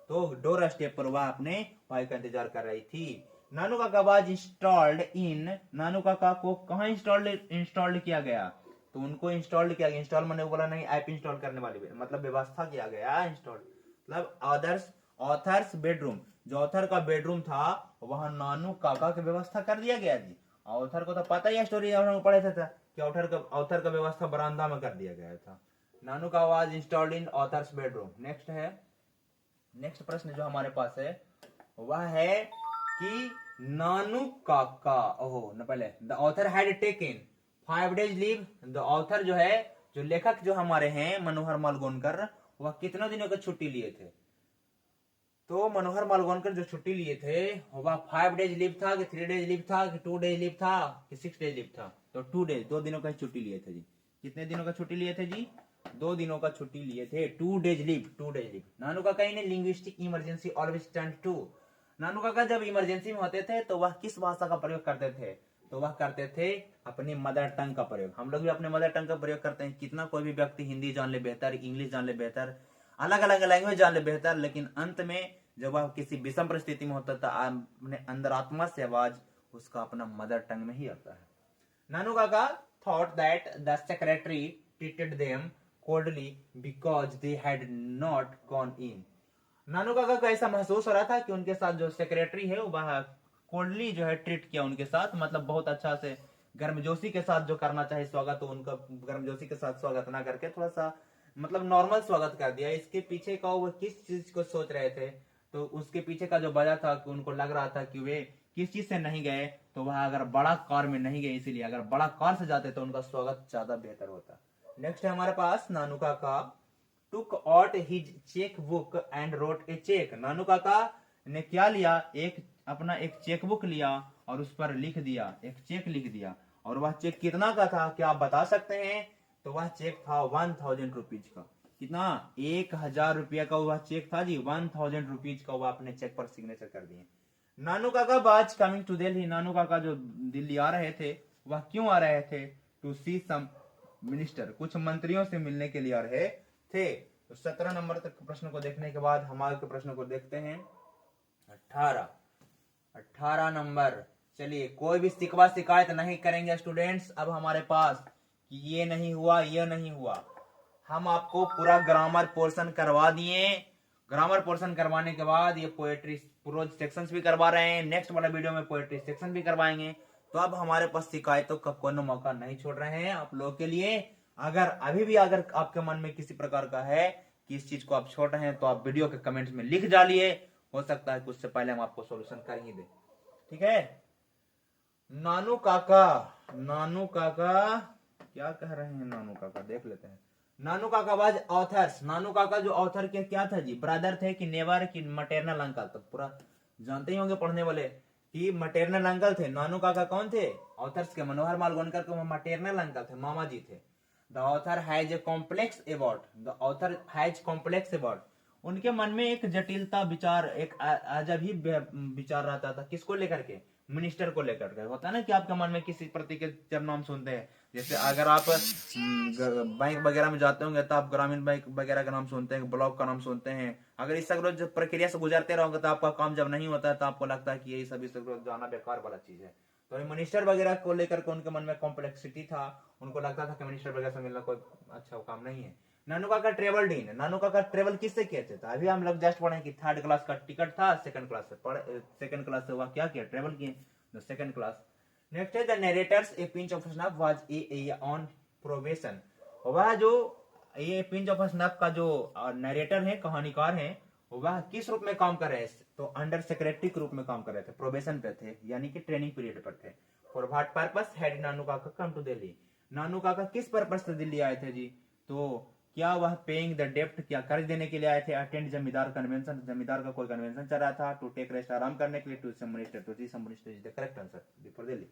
तो डोर स्टेप पर वह अपने भाई का इंतजार कर रही थी। नानू काका वाज इंस्टॉल्ड इन, नानू काका को कहाँ इंस्टॉल्ड किया गया? तो उनको इंस्टॉल किया गया। इंस्टॉल मैंने बोला नहीं, ऐप इंस्टॉल करने वाली मतलब व्यवस्था किया गया। इंस्टॉल मतलब ऑथर्स बेडरूम, जो ऑथर का बेडरूम था वहां नानू काका की व्यवस्था कर दिया गया जी। ऑथर को तो पता ही है, स्टोरी पढ़े थे कि ऑथर का व्यवस्था बरामदा में कर दिया गया था। नानू का was installed in authors bedroom. Next है, नेक्स्ट प्रश्न जो हमारे पास है वह है कि नानू काका, ओहो न पहले, the author had taken 5 days leave. The author जो है, जो लेखक जो हमारे हैं मनोहर मालगोनकर, वह कितने दिनों की छुट्टी लिए थे? तो मनोहर मालगोनकर जो छुट्टी लिए थे वह 5 days लीव था कि 3 days लीव था कि 2 days लीव था कि 6 days लीव था? तो 2 days, 2 दिनों का छुट्टी लिए थे जी। कितने दिनों का छुट्टी लिए थे जी? 2 दिनों का छुट्टी लिए थे। 2 days leave, 2 days leave. Nanu Kaka in linguistic emergency always turn to, Nanu Kaka जब इमरजेंसी में होते थे तो वह किस भाषा का प्रयोग करते थे? तो वह करते थे अपनी मदर टंग का प्रयोग। हम लोग भी अपने मदर टंग का प्रयोग करते हैं। कितना कोई भी व्यक्ति हिंदी जान ले बेहतर, इंग्लिश जान ले बेहतर, अलग अलग लैंग्वेज जान ले बेहतर, लेकिन अंत में जब वह किसी विषम परिस्थिति में होता था अपने अंतरात्मा से आवाज उसका अपना मदर टंग में ही आता है। नानू काका thought that the secretary treated them coldly because they had not gone in। नानू काका को ऐसा महसूस हो रहा था कि उनके साथ जो सेक्रेटरी है वह कोल्डली जो है ट्रीट किया उनके साथ, मतलब बहुत अच्छा से गर्मजोशी के साथ जो करना चाहिए स्वागत, तो उनका गर्मजोशी के साथ स्वागत ना करके थोड़ा सा मतलब नॉर्मल स्वागत कर दिया। इसके पीछे का वो किस चीज को सोच रहे थे? तो उसके पीछे का जो वजह था कि उनको लग रहा था कि वे किस चीज से नहीं गए, तो वह अगर बड़ा कार में नहीं गए, इसीलिए अगर बड़ा कार से जाते तो उनका स्वागत ज्यादा बेहतर होता। नेक्स्ट है हमारे पास, नानू काका took out his checkbook and wrote a check। नानू काका ने क्या लिया? अपना एक चेकबुक लिया और उस पर लिख दिया, एक चेक लिख दिया। और वह चेक कितना का था, क्या आप बता सकते हैं? तो वह चेक था 1000 रुपीज का। कितना? 1000 रुपया का वह चेक था जी। 1000 रुपीज का वह अपने चेक पर सिग्नेचर कर दिए। नानू Kaka was coming to Delhi, नानू काका जो दिल्ली आ रहे थे वह क्यों आ रहे थे? टू सी सम मिनिस्टर, कुछ मंत्रियों से मिलने के लिए आ रहे थे। तो 17 नंबर तक प्रश्न को देखने के बाद हम आगे के प्रश्न को देखते हैं। 18 नंबर। चलिए, कोई भी शिकवा शिकायत नहीं करेंगे स्टूडेंट्स अब हमारे पास कि ये नहीं हुआ, ये नहीं हुआ। हम आपको पूरा ग्रामर पोर्शन करवा दिए। ग्रामर पोर्शन करवाने के बाद ये पोएट्री प्रोज सेक्शंस भी करवा रहे हैं। नेक्स्ट वाला वीडियो में पोएट्री सेक्शन भी करवाएंगे। तो अब हमारे पास शिकायतों का कोई मौका नहीं छोड़ रहे हैं आप लोगों के लिए। अगर अभी भी अगर आपके मन में किसी प्रकार का है कि इस चीज को आप छोड़ रहे हैं तो आप वीडियो के कमेंट्स में लिख डालिए। हो सकता है कि उससे पहले हम आपको सॉल्यूशन कर ही दे। ठीक है। नानू काका, नानू काका क्या कह रहे हैं? नानू काका देख लेते हैं। नानू काका वाज ऑथर्स, नानू काका जो ऑथर के क्या था जी? ब्रदर थे कि नेवर कि मटेरनल अंकल? तो पूरा जानते ही होंगे पढ़ने वाले कि मटेरनल अंकल थे। नानू काका कौन थे? ऑथर्स के। मनोहर मालगोनकर के मटेरनल अंकल थे, मामा जी थे। The author has a complex about, the author has complex about, उनके मन में एक जटिलता विचार, एक अजब ही विचार रहता था। किसको लेकर के? मिनिस्टर को लेकर के। होता है ना कि आपके मन में किसी प्रति के जब नाम सुनते हैं, जैसे अगर आप बैंक वगैरह में जाते होंगे तो आप ग्रामीण बैंक वगैरह का नाम सुनते हैं, ब्लॉक का नाम सुनते हैं। अगर इस रोज प्रक्रिया से गुजरते रहोगे तो आपका काम जब नहीं होता है तो आपको लगता है कि यही सभी जाना बेकार वाला चीज है। तो मिनिस्टर वगैरह को लेकर के उनके मन में कॉम्प्लेक्सिटी था। उनको लगता था कि मिनिस्टर वगैरह से मिलना कोई अच्छा काम नहीं है। नानू काका ट्रेवल डीन, नानू काका ट्रेवल किससे किए थे? तो अभी हम लोग जस्ट पढ़े कि 3rd क्लास का टिकट था, 2nd क्लास से सेकंड क्लास से हुआ क्या किया? ट्रेवल किए, 2nd क्लास। नेक्स्ट है the narrator's A pinch of snuff was a on probation. वह जो ये पिंच ऑफ स्नफ का जो नरेटर है, कहानीकार है, वह किस रूप में काम कर रहे हैं? तो अंडर सेक्रेटरी के रूप में काम कर रहे थे, प्रोबेशन पे थे, यानी कि ट्रेनिंग पीरियड पर थे। फॉर व्हाट पर्पस हैड नानू काका कम टू दिल्ली? नानू काका किस पर्पस से दिल्ली आए थे जी? तो क्या वह पेइंग द डेप्ट, क्या कर्ज देने के लिए आए थे? अटेंड जमींदार कन्वेंशन, जमींदार का कोई कन्वेंशन चल रहा था। टू टेक रेस्ट, आराम करने के लिए। To some minister, to see some minister is the correct answer before Delhi.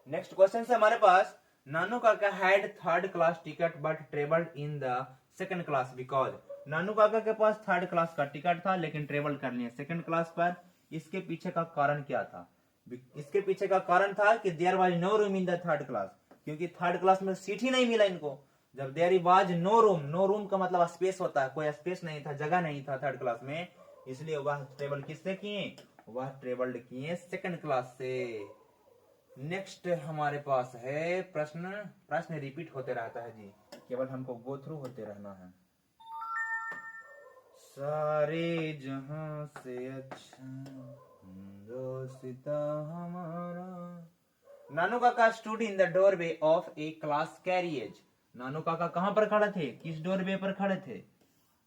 Next question है हमारे पास, Nanu Kaka had third class ticket but travelled in the second class because. Nanu Kaka के पास थर्ड क्लास का टिकट था लेकिन ट्रेवल कर लिया सेकंड क्लास पर। इसके पीछे का कारण क्या था? इसके पीछे का कारण था कि there was no room in the third class, क्योंकि थर्ड क्लास में सीट ही नहीं मिला इनको। जब there was no room, no room का मतलब स्पेस होता है, कोई स्पेस नहीं था, जगह नहीं था थर्ड क्लास में, इसलिए वह ट्रेवल किससे किए? वह ट्रेवल्ड किए सेकंड क्लास से। नेक्स्ट हमारे पास है प्रश्न, प्रश्न रिपीट होते रहता है जी, केवल हमको गो थ्रू होते रहना है। सारे जहां से अच्छा दोस्ता हमारा। Nanu Kaka stood in the doorway of a class carriage. Nanu Kaka कहां पर खड़े थे? किस डोरवे पर खड़े थे?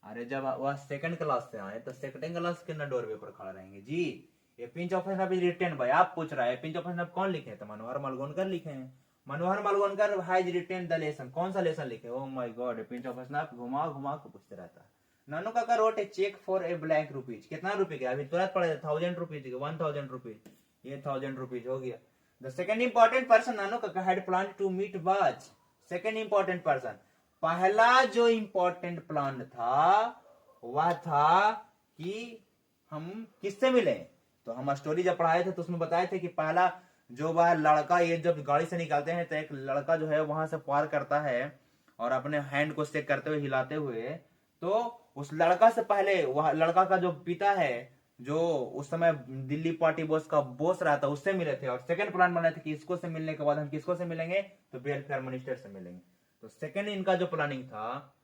अरे जब वह सेकंड क्लास से आए तो सेकंड क्लास के न डोरवे पर खड़े रहेंगे जी। ये pinch of is written by, आप पूछ रहा है पिंच ऑफ कौन लिखे हैं? तो मनोहर मालगोनकर लिखे हैं। Manohar Malgonkar has written the lesson, कौन सा लेसन लिखे? Oh my god, pinch of घुमा घुमा के पूछते रहता है। Nanu Kaka wrote a cheque for a blank rupees. कितना रुपए का? अभी तुरंत पड़े 1000 रुपीज, 1000 रुपीज, ये 1000 रुपीज हो गया। The second important person Nanu Kaka had plan to meet was. Second important person, पहला जो इंपॉर्टेंट प्लान था वह था कि हम किससे मिले? तो हम स्टोरी जब पढ़ाए थे तो उसमें बताए थे कि पहला जो वह लड़का, ये जब गाड़ी से निकालते हैं तो एक लड़का जो है वहां से पार करता है और अपने हैंड को चेक करते हुए, हिलाते हुए, तो उस लड़का से पहले वह लड़का का जो पिता है, जो उस समय दिल्ली पार्टी बॉस का बॉस रहा था, उससे मिले थे। और सेकंड प्लान बनाए थे कि इसको से मिलने के बाद हम किसको से मिलेंगे? तो वेलफेयर मिनिस्टर से मिलेंगे। तो सेकंड इनका जो प्लानिंग था,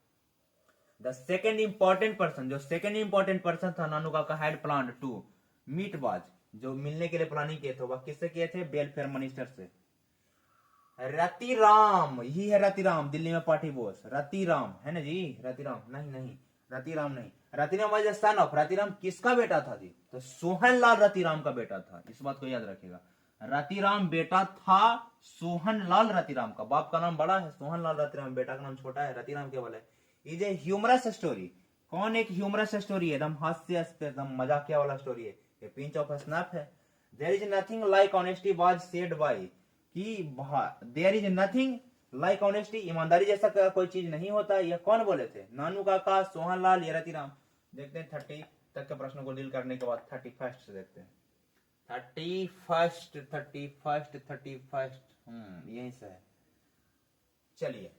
द सेकंड इंपॉर्टेंट पर्सन, जो सेकंड इंपॉर्टेंट पर्सन था Nanu Kaka had plan to meet was, जो मिलने के लिए प्लानिंग किए थे वह किससे किए थे? वेलफेयर मिनिस्टर से। रतिराम, यही है रतिराम, दिल्ली में पार्टी बॉस रतिराम है ना जी। रतिराम नहीं, रतिराम नहीं, Ratiram was son of, Ratiram किसका बेटा था जी? तो सोहन लाल रतिराम का बेटा था, इस बात को याद रखिएगा। रतिराम बेटा था सोहन लाल रतिराम का। बाप का नाम बड़ा है सोहन लाल रतिराम, बेटा का नाम छोटा है, रतिराम केवल है। Is a humorous story. कौन एक ह्यूमरस स्टोरी है? एकदम हास्यास्पद, एकदम मजाकिया वाला स्टोरी है। ये पिंच ऑफ स्नैप है। There is nothing like honesty was said by, कि there is nothing like honesty, ईमानदारी जैसा कोई चीज नहीं होता। यह कौन बोले थे? नानू काका, सोहन लाल या रतिराम? देखते हैं 30 तक के प्रश्नों को डील करने के बाद 31 से देखते हैं। 31 यहीं से है। चलिए,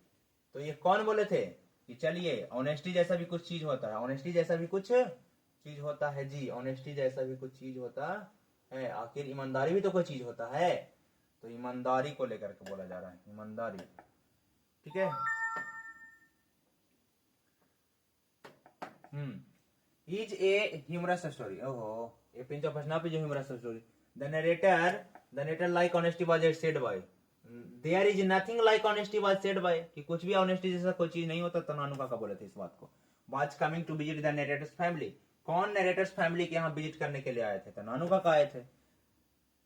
तो ये कौन बोले थे कि चलिए ऑनेस्टी जैसा भी कुछ चीज होता है, ऑनेस्टी जैसा भी कुछ चीज होता है जी, ऑनेस्टी जैसा भी कुछ चीज होता है। आखिर ईमानदारी भी तो कोई चीज होता है, तो ईमानदारी को लेकर के बोला जा रहा है, ईमानदारी। ठीक है। Is a humorous story. ओहो, ये pinch of snap is a humorous story. The narrator like honesty was said by. There is nothing like honesty was said by, कि कुछ भी ऑनेस्टी जैसा कोई चीज नहीं होता, तो नानू काका बोले थे इस बात को। Was coming to visit the narrator's family. कौन नरेटर्स फैमिली के यहाँ विजिट करने के लिए आए थे? तो नानू काका आए थे।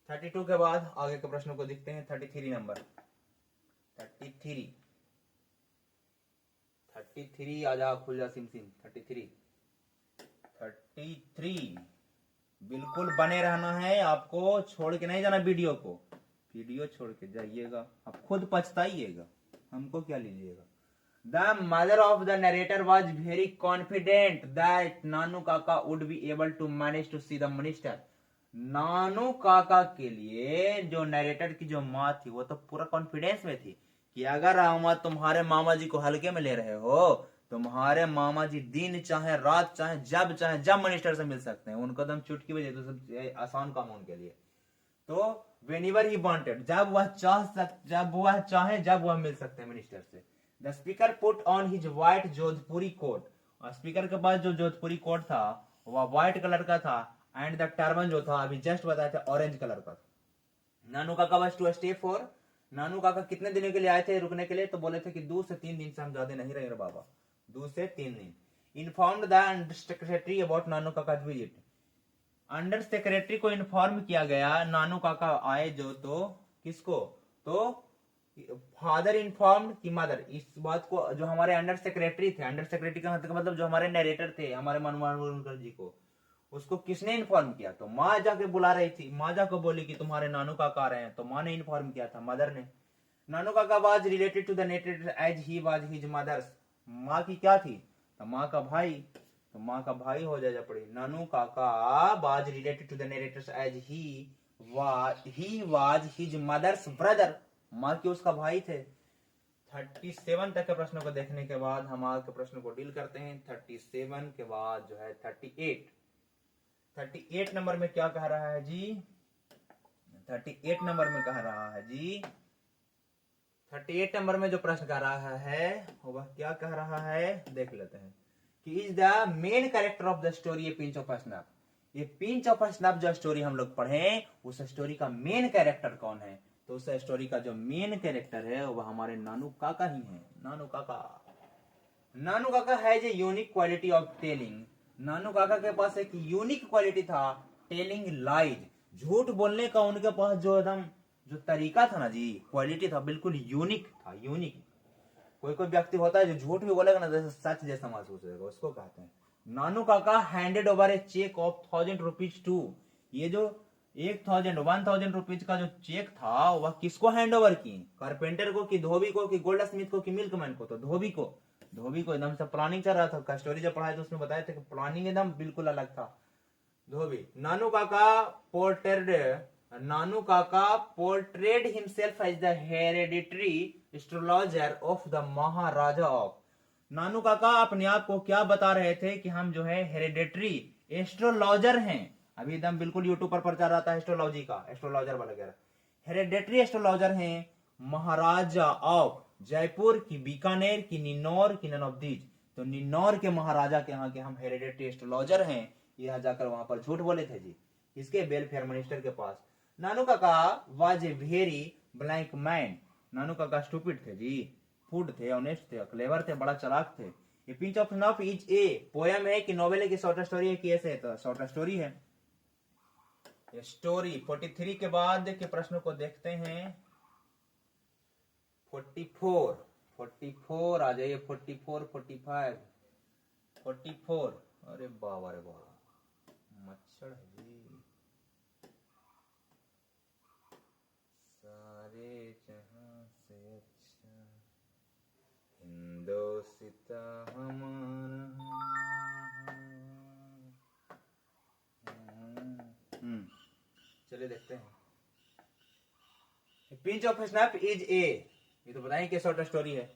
32 के बाद आगे के प्रश्नों को देखते हैं। 33 नंबर, 33 आजा खुल जा सिम 33 बिल्कुल बने रहना है आपको, छोड़ के नहीं जाना वीडियो को। वीडियो छोड़ के जाइएगा आप खुद पछताइएगा, हमको क्या लीजिएगा। The mother of the narrator was very confident that Nanu Kaka would be able to manage to see the minister. Nanu Kaka के लिए जो नरेटर की जो माँ थी वो तो पूरा कॉन्फिडेंस में थी कि अगर हम तुम्हारे मामा जी को हल्के में ले रहे हो, तुम्हारे मामा जी दिन चाहे रात चाहे जब मिनिस्टर से मिल सकते हैं, उनको तो हम चुटकी बजे, तो सब आसान काम उनके लिए। तो whenever he wanted, जब वह मिल सकते हैं मिनिस्टर से। The speaker put on his white Jodhpuri coat. और स्पीकर के पास जो जोधपुरी कोट था वह व्हाइट कलर का था, एंड द टर्बन जो था अभी जस्ट बताया था ऑरेंज कलर का। नानू Kaka was to stay for, नानू काका कितने दिनों के लिए आए थे रुकने के लिए? तो बोले थे कि 2 से 3 दिन से हम ज्यादा नहीं रहे बाबा, 2 से 3 दिन। Informed the under secretary about Nanu Kaka visit. Under secretary को इन्फॉर्म किया गया नानू काका आए जो, तो किसको? तो फादर इन्फॉर्म्ड कि मदर, इस बात को जो हमारे अंडर सेक्रेटरी थे, अंडर सेक्रेटरी का मतलब जो हमारे नरेटर थे हमारे मनोहर मालवनकर जी को, उसको किसने इन्फॉर्म किया? तो माँ जाके बुला रही थी, माँ जाकर बोली कि तुम्हारे नानू काका आ रहे हैं, तो माँ ने इन्फॉर्म किया था, मदर ने। Nanu Kaka was related to the नेटेड as he was his mother's, माँ की क्या थी? तो माँ का भाई, तो माँ का भाई हो जाए पड़ी। Nanu Kaka was related to the narrator's as he was his mother's brother, माँ के उसका भाई थे। 37 तक के प्रश्नों को देखने के बाद हम आज के प्रश्न को डील करते हैं। 37 के बाद जो है 38 नंबर में क्या कह रहा है जी? 38 नंबर में कह रहा है जी, 38 नंबर में जो प्रश्न कह रहा है वह क्या कह रहा है, देख लेते हैं कि is the main character of the story A pinch of snap. ये पिंच ऑफ स्नैप जो स्टोरी हम लोग पढ़े, उस स्टोरी का मेन कैरेक्टर कौन है? तो उस स्टोरी का जो मेन कैरेक्टर है वह हमारे नानू काका ही है। Nanu Kaka, Nanu Kaka has a unique quality of telling. Nanu Kaka के पास एक यूनिक क्वालिटी था, टेलिंग लाइज, झूठ बोलने का उनके पास जो एकदम जो तरीका था ना जी, क्वालिटी था, बिल्कुल यूनिक था, यूनिक। कोई कोई व्यक्ति होता है जो झूठ भी बोलेगा ना जैसे सच जैसा महसूस होगा, उसको कहते हैं। Nanu Kaka handed over a cheque of 1000 rupees to, ये जो 1000 रुपीज का जो चेक था वह किसको हैंड ओवर की? कारपेंटर को, कि धोबी को, कि गोल्ड स्मिथ को, कि मिल्कमैन को? तो धोबी को। धोबी को एकदम से प्लानिंग चल रहा था, स्टोरी जब पढ़ाया तो उसमें बताया था कि प्लानिंग एकदम बिल्कुल अलग था। धोबी। Nanu Kaka portrayed himself as the hereditary astrologer of the maharaja of. Nanu Kaka अपने आप को क्या बता रहे थे कि हम जो है हेरेडिटरी एस्ट्रोलॉजर हैं। अभी एकदम बिल्कुल यूट्यूब पर प्रचार आता है एस्ट्रोलॉजी का, एस्ट्रोलॉजर वगैरह। हेरेडिटरी एस्ट्रोलॉजर हैं, महाराजा ऑफ जयपुर की, बीकानेर की, निन्नौर की, नन ऑफ दीज। तो निन्नौर के महाराजा के यहाँ के हम हेरेडिटरी एस्ट्रोलॉजर हैं। यहाँ जाकर वहां पर झूठ बोले थे जी, इसके वेलफेयर मिनिस्टर के पास। Nanu Kaka was a very blank man. Nanu Kaka stupid थे जी, फूड थे, ऑनेस्ट थे, क्लेवर थे, बड़ा चालाक थे। ये pinch of snuff is a poem है कि नॉवेल है कि शॉर्ट स्टोरी है कि ऐसे है? तो शॉर्ट स्टोरी है ये स्टोरी। 43 के बाद के प्रश्नों को देखते हैं। 44 आ जाइए। 44, 45, 44। अरे बाबा रे बाबा, मच्छर है जी। सारे जहां से अच्छा हिंदोसिता हमारा। चलिए देखते हैं। पिंच ऑफ स्नैप इज ए, ये तो बताएं कि शॉर्ट स्टोरी है।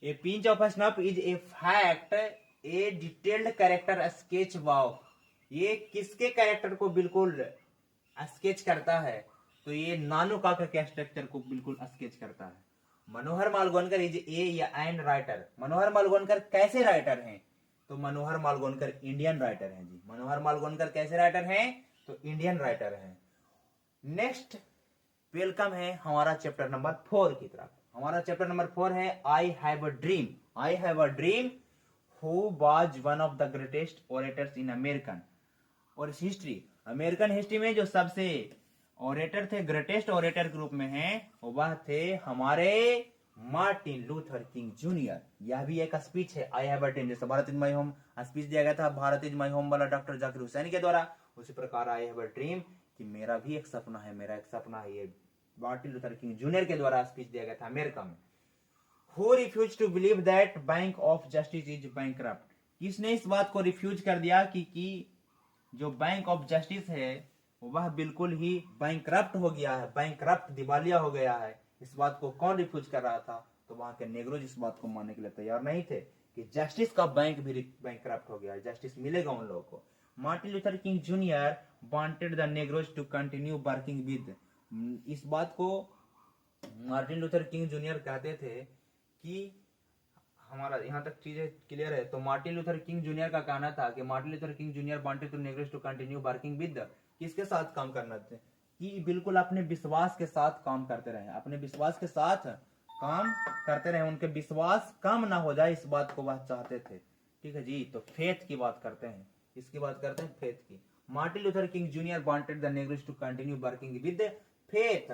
ए pinch of snap is a fact A detailed character sketch wow. ये किसके कैरेक्टर को बिल्कुल स्केच करता है? तो ये नानू काका के स्ट्रक्चर को बिल्कुल स्केच करता है। मनोहर मालवणकर इज ए या एन राइटर। मनोहर मालवणकर कैसे राइटर हैं? तो मनोहर मालवणकर इंडियन राइटर हैं जी। मनोहर मालवणकर कैसे राइटर हैं? तो इंडियन राइटर हैं। नेक्स्ट वेलकम है हमारा चैप्टर नंबर 4 की तरफ। हमारा चैप्टर नंबर 4 है I have a dream. I have a dream who was one of the greatest orators in American और हिस्ट्री। अमेरिकन हिस्ट्री में जो सबसे ओरेटर थे, ग्रेटेस्ट ओरेटर ग्रुप में हैं, वह थे हमारे मार्टिन लूथर किंग जूनियर। यह भी एक स्पीच है, आई हैव अ ड्रीम। जैसे Bharat is my home speech दिया गया था, भारत इज माय होम वाला डॉक्टर जाकिर हुसैन के द्वारा, उसी प्रकार आई हैव अ ड्रीम कि मेरा भी एक सपना है, मेरा एक सपना है, ये मार्टिन लूथर किंग जूनियर के द्वारा स्पीच दिया गया था अमेरिका में। Who refused to believe that bank of justice is bankrupt? किसने इस बात को रिफ्यूज कर दिया कि जो बैंक ऑफ जस्टिस है वह बिल्कुल ही बैंकरप्ट हो गया है, बैंकरप्ट दिवालिया हो गया है? इस बात को कौन रिफ्यूज कर रहा था? तो वहां के नेग्रोज इस बात को मानने के लिए तैयार नहीं थे कि जस्टिस का बैंक भी बैंकरप्ट हो गया है, जस्टिस मिलेगा उन लोगों को। Martin Luther King junior wanted the negroes to continue working with. इस बात को मार्टिन लूथर किंग जूनियर कहते थे कि हमारा यहाँ तक चीजें क्लियर है। तो मार्टिन लूथर किंग जूनियर का कहना था कि Martin Luther King junior wanted to negroes to continue working with, किसके साथ काम करना थे? कि बिल्कुल अपने विश्वास के साथ काम करते रहे, अपने विश्वास के साथ काम करते रहे, उनके विश्वास कम ना हो जाए, इस बात को वह चाहते थे। ठीक है जी। तो फेथ की बात करते हैं, इसकी बात करते हैं फेथ की। Martin Luther King junior wanted the negroes to continue working with faith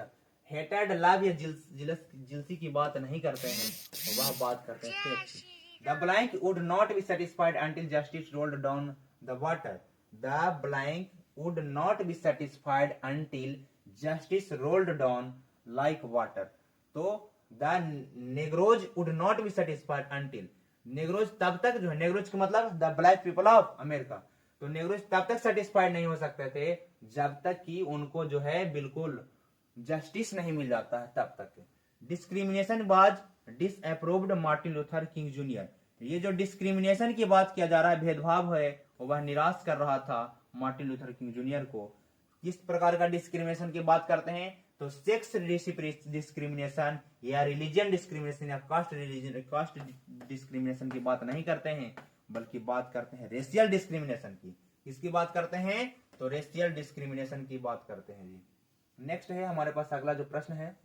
hated, love या जिलसी की बात नहीं करते हैं, वह बात करते हैं फेथ की। The blank would not be satisfied until justice rolled down the water. The blank would not be satisfied until justice rolled down like water. तो the negroes would not be satisfied until, negroes तब तक जो है, नेग्रोज का मतलब the black people of America, तो नेग्रोज तब तक सेटिस्फाइड नहीं हो सकते थे जब तक कि उनको जो है बिल्कुल जस्टिस नहीं मिल जाता है, तब तक। Discrimination was disapproved Martin Luther King junior. ये जो डिस्क्रिमिनेशन की बात किया जा रहा है, भेदभाव है, वह निराश कर रहा था मार्टिन लूथर किंग जूनियर को। किस प्रकार का डिस्क्रिमिनेशन की बात करते हैं, तो सेक्स डिस्क्रिमिनेशन या रिलीजन डिस्क्रिमिनेशन या कास्ट डिस्क्रिमिनेशन की बात नहीं करते हैं, बल्कि बात करते हैं रेशियल डिस्क्रिमिनेशन की। किसकी बात करते हैं, तो रेशियल डिस्क्रिमिनेशन की बात करते हैं जी। नेक्स्ट है हमारे पास अगला जो प्रश्न है,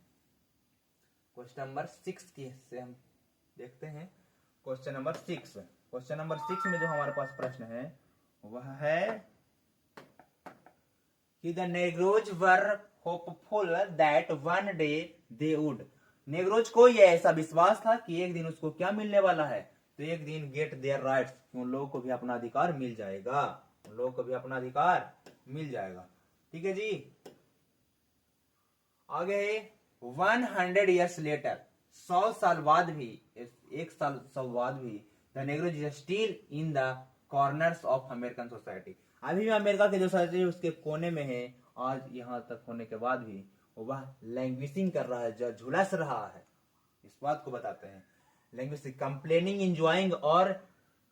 क्वेश्चन नंबर 6 की से हम देखते हैं। क्वेश्चन नंबर 6, क्वेश्चन नंबर 6 में जो हमारे पास प्रश्न है वह है कि the नेग्रोज were hopeful that one day they would. नेग्रोज को यह ऐसा विश्वास था कि एक दिन उसको क्या मिलने वाला है, तो एक दिन गेट देयर राइट्स, उन लोगों को भी अपना अधिकार मिल जाएगा, उन लोगों को भी अपना अधिकार मिल जाएगा। ठीक है जी। आगे 100 years later, 100 साल बाद भी, 100 बाद भी, the नेग्रोज is still in the corners of American society. अभी भी अमेरिका के जो सोसाइटी उसके कोने में है, आज यहाँ तक होने के बाद भी वह लैंग्विशिंग कर रहा है, जो झुलस रहा है। इस बात को बताते हैं लैंग्विशिंग, कंप्लेनिंग, इंजॉइंग और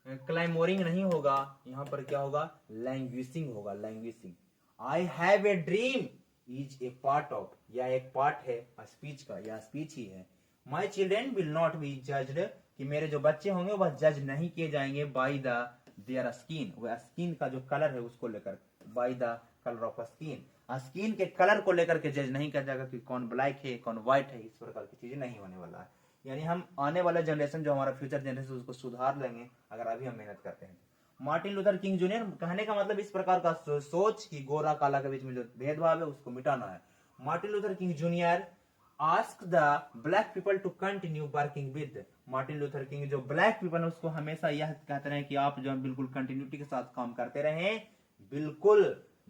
क्लाइमोरिंग नहीं होगा, यहाँ पर क्या होगा, लैंग्विशिंग होगा, languishing. I have a dream is a part of, या एक पार्ट है स्पीच का, या स्पीच ही है। My children will not be judged, कि मेरे जो बच्चे होंगे वह जज नहीं किए जाएंगे बाई द देयर स्किन, वह स्किन का जो कलर है उसको लेकर, by the colour of skin, skin के कलर को लेकर के जज नहीं किया जाएगा कि कौन ब्लैक है कौन व्हाइट है, इस प्रकार की चीजें नहीं होने वाला है। यानी हम आने वाला जनरेशन जो हमारा फ्यूचर जनरेशन उसको सुधार लेंगे अगर अभी हम मेहनत करते हैं। मार्टिन लूथर किंग जूनियर कहने का मतलब इस प्रकार का सोच कि गोरा काला के बीच में जो भेदभाव है उसको मिटाना है। Martin Luther King Junior ask the black people to continue working with, Martin Luther King जो ब्लैक पीपल है उसको हमेशा यह कहते रहे कि आप जो बिल्कुल कंटिन्यूटी के साथ काम करते रहें, बिल्कुल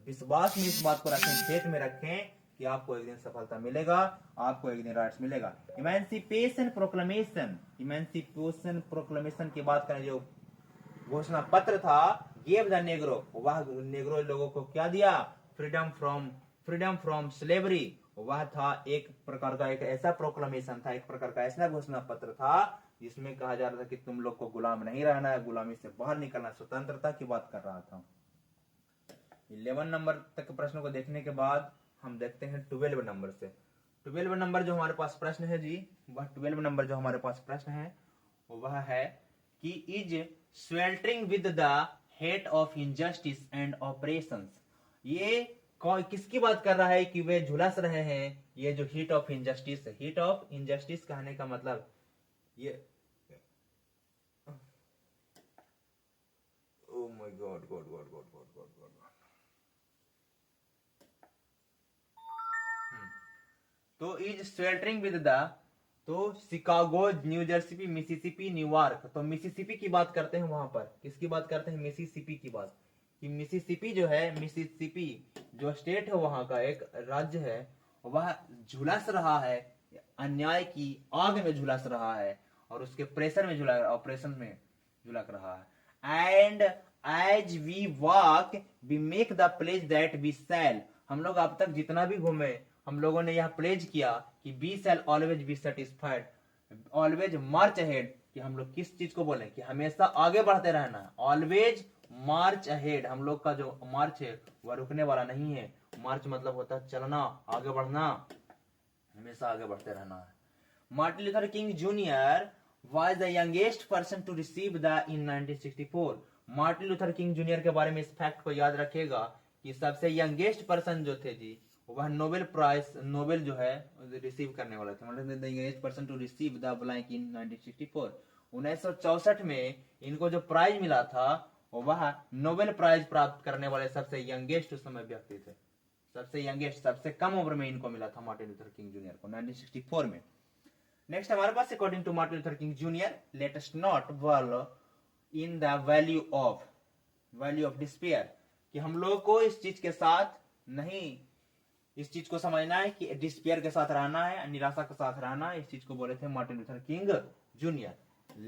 विश्वास में इस बात को रखें, फेथ में रखें कि आपको एक दिन सफलता मिलेगा, आपको एक दिन राइट्स मिलेगा। इमेंसिपेशन प्रोक्लेमेशन, इमेंसिपेशन प्रोक्लेमेशन की बात करें, जो घोषणा पत्र था, गेव द नेग्रो, वह नेग्रो लोगों को क्या दिया, फ्रीडम फ्रॉम स्लेवरी, वह था एक प्रकार का एक ऐसा प्रोक्लेमेशन था, एक प्रकार का ऐसा घोषणा पत्र था जिसमें कहा जा रहा था कि तुम लोग को गुलाम नहीं रहना है, गुलामी से बाहर निकलना, स्वतंत्रता की बात कर रहा था। 11 नंबर तक प्रश्नों को देखने के बाद हम देखते हैं 12 नंबर से। 12 नंबर जो हमारे पास प्रश्न है जी, वह 12 नंबर जो हमारे पास प्रश्न है वह है कि is sweltering with the hate of injustice and operations. ये किसकी बात कर रहा है कि वे झुलस रहे हैं, ये जो हीट ऑफ इनजस्टिस है, हीट ऑफ इनजस्टिस कहने का मतलब ये, ओ my God God God God God God God, तो इज स्वेल्टरिंग विद द, तो Chicago, new Jersey, Mississippi, New York, तो मिसिसिपी की बात करते हैं, वहां पर किसकी बात करते हैं, मिसिसिपी की बात, कि मिसिसिपी जो है, मिसिसिपी जो स्टेट है वहां का एक राज्य है, वह झुलस रहा है, अन्याय की आग में झुलस रहा है और उसके प्रेशर में ऑपरेशन में झुलक रहा है। And as we walk we make the pledge that we shall, हम लोग अब तक जितना भी घूमे हम लोगों ने यह प्लेज किया कि we shall always be satisfied, always march ahead, कि हम लोग किस चीज को बोले कि हमेशा आगे बढ़ते रहना है, ऑलवेज मार्च अहेड, हम लोग का जो मार्च है वह रुकने वाला नहीं है। मार्च मतलब होता है चलना, आगे बढ़ना, हमेशा आगे बढ़ते रहना है। Martin Luther King junior was the youngest person to receive the in 1964। Martin Luther King junior के बारे में इस फैक्ट को याद रखिएगा कि सबसे यंगेस्ट पर्सन जो थे जी, वह नोबेल प्राइज, नोबेल जो है रिसीव करने वाले थे, मतलब the youngest person to receive the blank in 1964। 1964 में इनको जो प्राइज मिला था वह नोबेल प्राइज प्राप्त करने वाले सबसे यंगेस्ट उस समय व्यक्ति थे, सबसे यंगेस्ट, सबसे कम उम्र में इनको मिला था मार्टिन लूथर किंग जूनियर को 1964 में। नेक्स्ट हमारे पास according to Martin Luther King junior, let us not wallow in the value of despair, कि हम लोग को इस चीज के साथ नहीं, इस चीज को समझना है कि डिस्पेयर के साथ रहना है, निराशा के साथ रहना है। इस चीज को बोले थे Martin Luther King junior.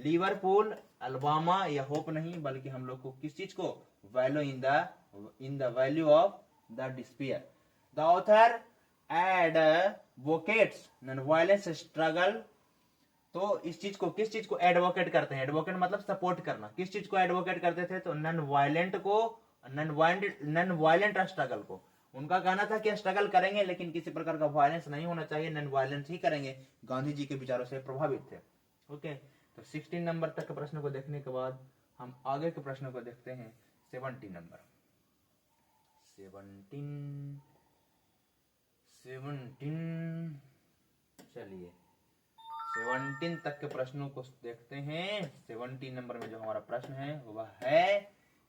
Liverpool, Alabama या होप नहीं, बल्कि हम लोग को किस चीज को, value in the value of the despair. The author advocates non violence struggle, तो इस चीज को, किस चीज को एडवोकेट करते हैं, एडवोकेट मतलब सपोर्ट करना, किस चीज को एडवोकेट करते थे, तो नॉन वायलेंट स्ट्रगल को। उनका कहना था कि स्ट्रगल करेंगे लेकिन किसी प्रकार का वायलेंस नहीं होना चाहिए, नॉन वायलेंस ही करेंगे। गांधी जी के विचारों से प्रभावित थे। ओके, तो 16 नंबर तक के प्रश्न को देखने के बाद हम आगे के प्रश्न को देखते हैं। 17 नंबर, 17 चलिए 17 तक के प्रश्नों को देखते हैं। 17 नंबर में जो हमारा प्रश्न है वह है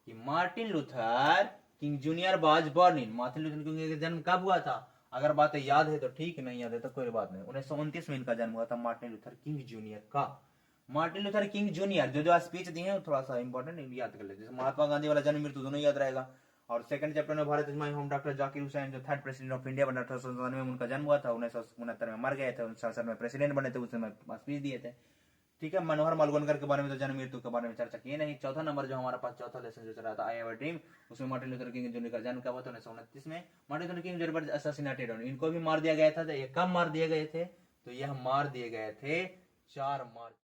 कि Martin Luther King junior was born in, Martin Luther king का जन्म कब हुआ था। अगर बातें याद है तो ठीक, नहीं याद है तो कोई बात नहीं। 1929 में इनका जन्म हुआ था मार्टिन लूथर किंग जूनियर का। मार्टिन लूथर किंग जूनियर जो स्पीच दिए हैं थोड़ा सा इंपॉर्टेंट याद कर लेते हैं। महात्मा गांधी वाला जन्म मृत्यु दोनों याद रहेगा। और सेकंड चैप्टर में Bharat is my home, doctor Zakir Hussain जो थर्ड प्रेसिडेंट ऑफ इंडिया बना 1897 में उनका जन्म हुआ था। 1969 में मर गए थे, 1967 में प्रेसिडेंट बने थे, उस समय स्पीच दिए थे। ठीक है, मनोहर मालवणकर के बारे में तो जन्म मृत्यु के बारे में चर्चा किए नहीं। चौथा नंबर जो हमारा पास चौथा लेसन जो चल रहा था आई हैव अ ड्रीम, उसमें मार्टिन लूथर किंग जूनियर का जन्म कब हुआ था 1929 में। Martin Luther King junior assassinated, इनको भी मार दिया गया था। ये कब मार दिए गए थे, तो यह मार दिए गए थे 4 मार्च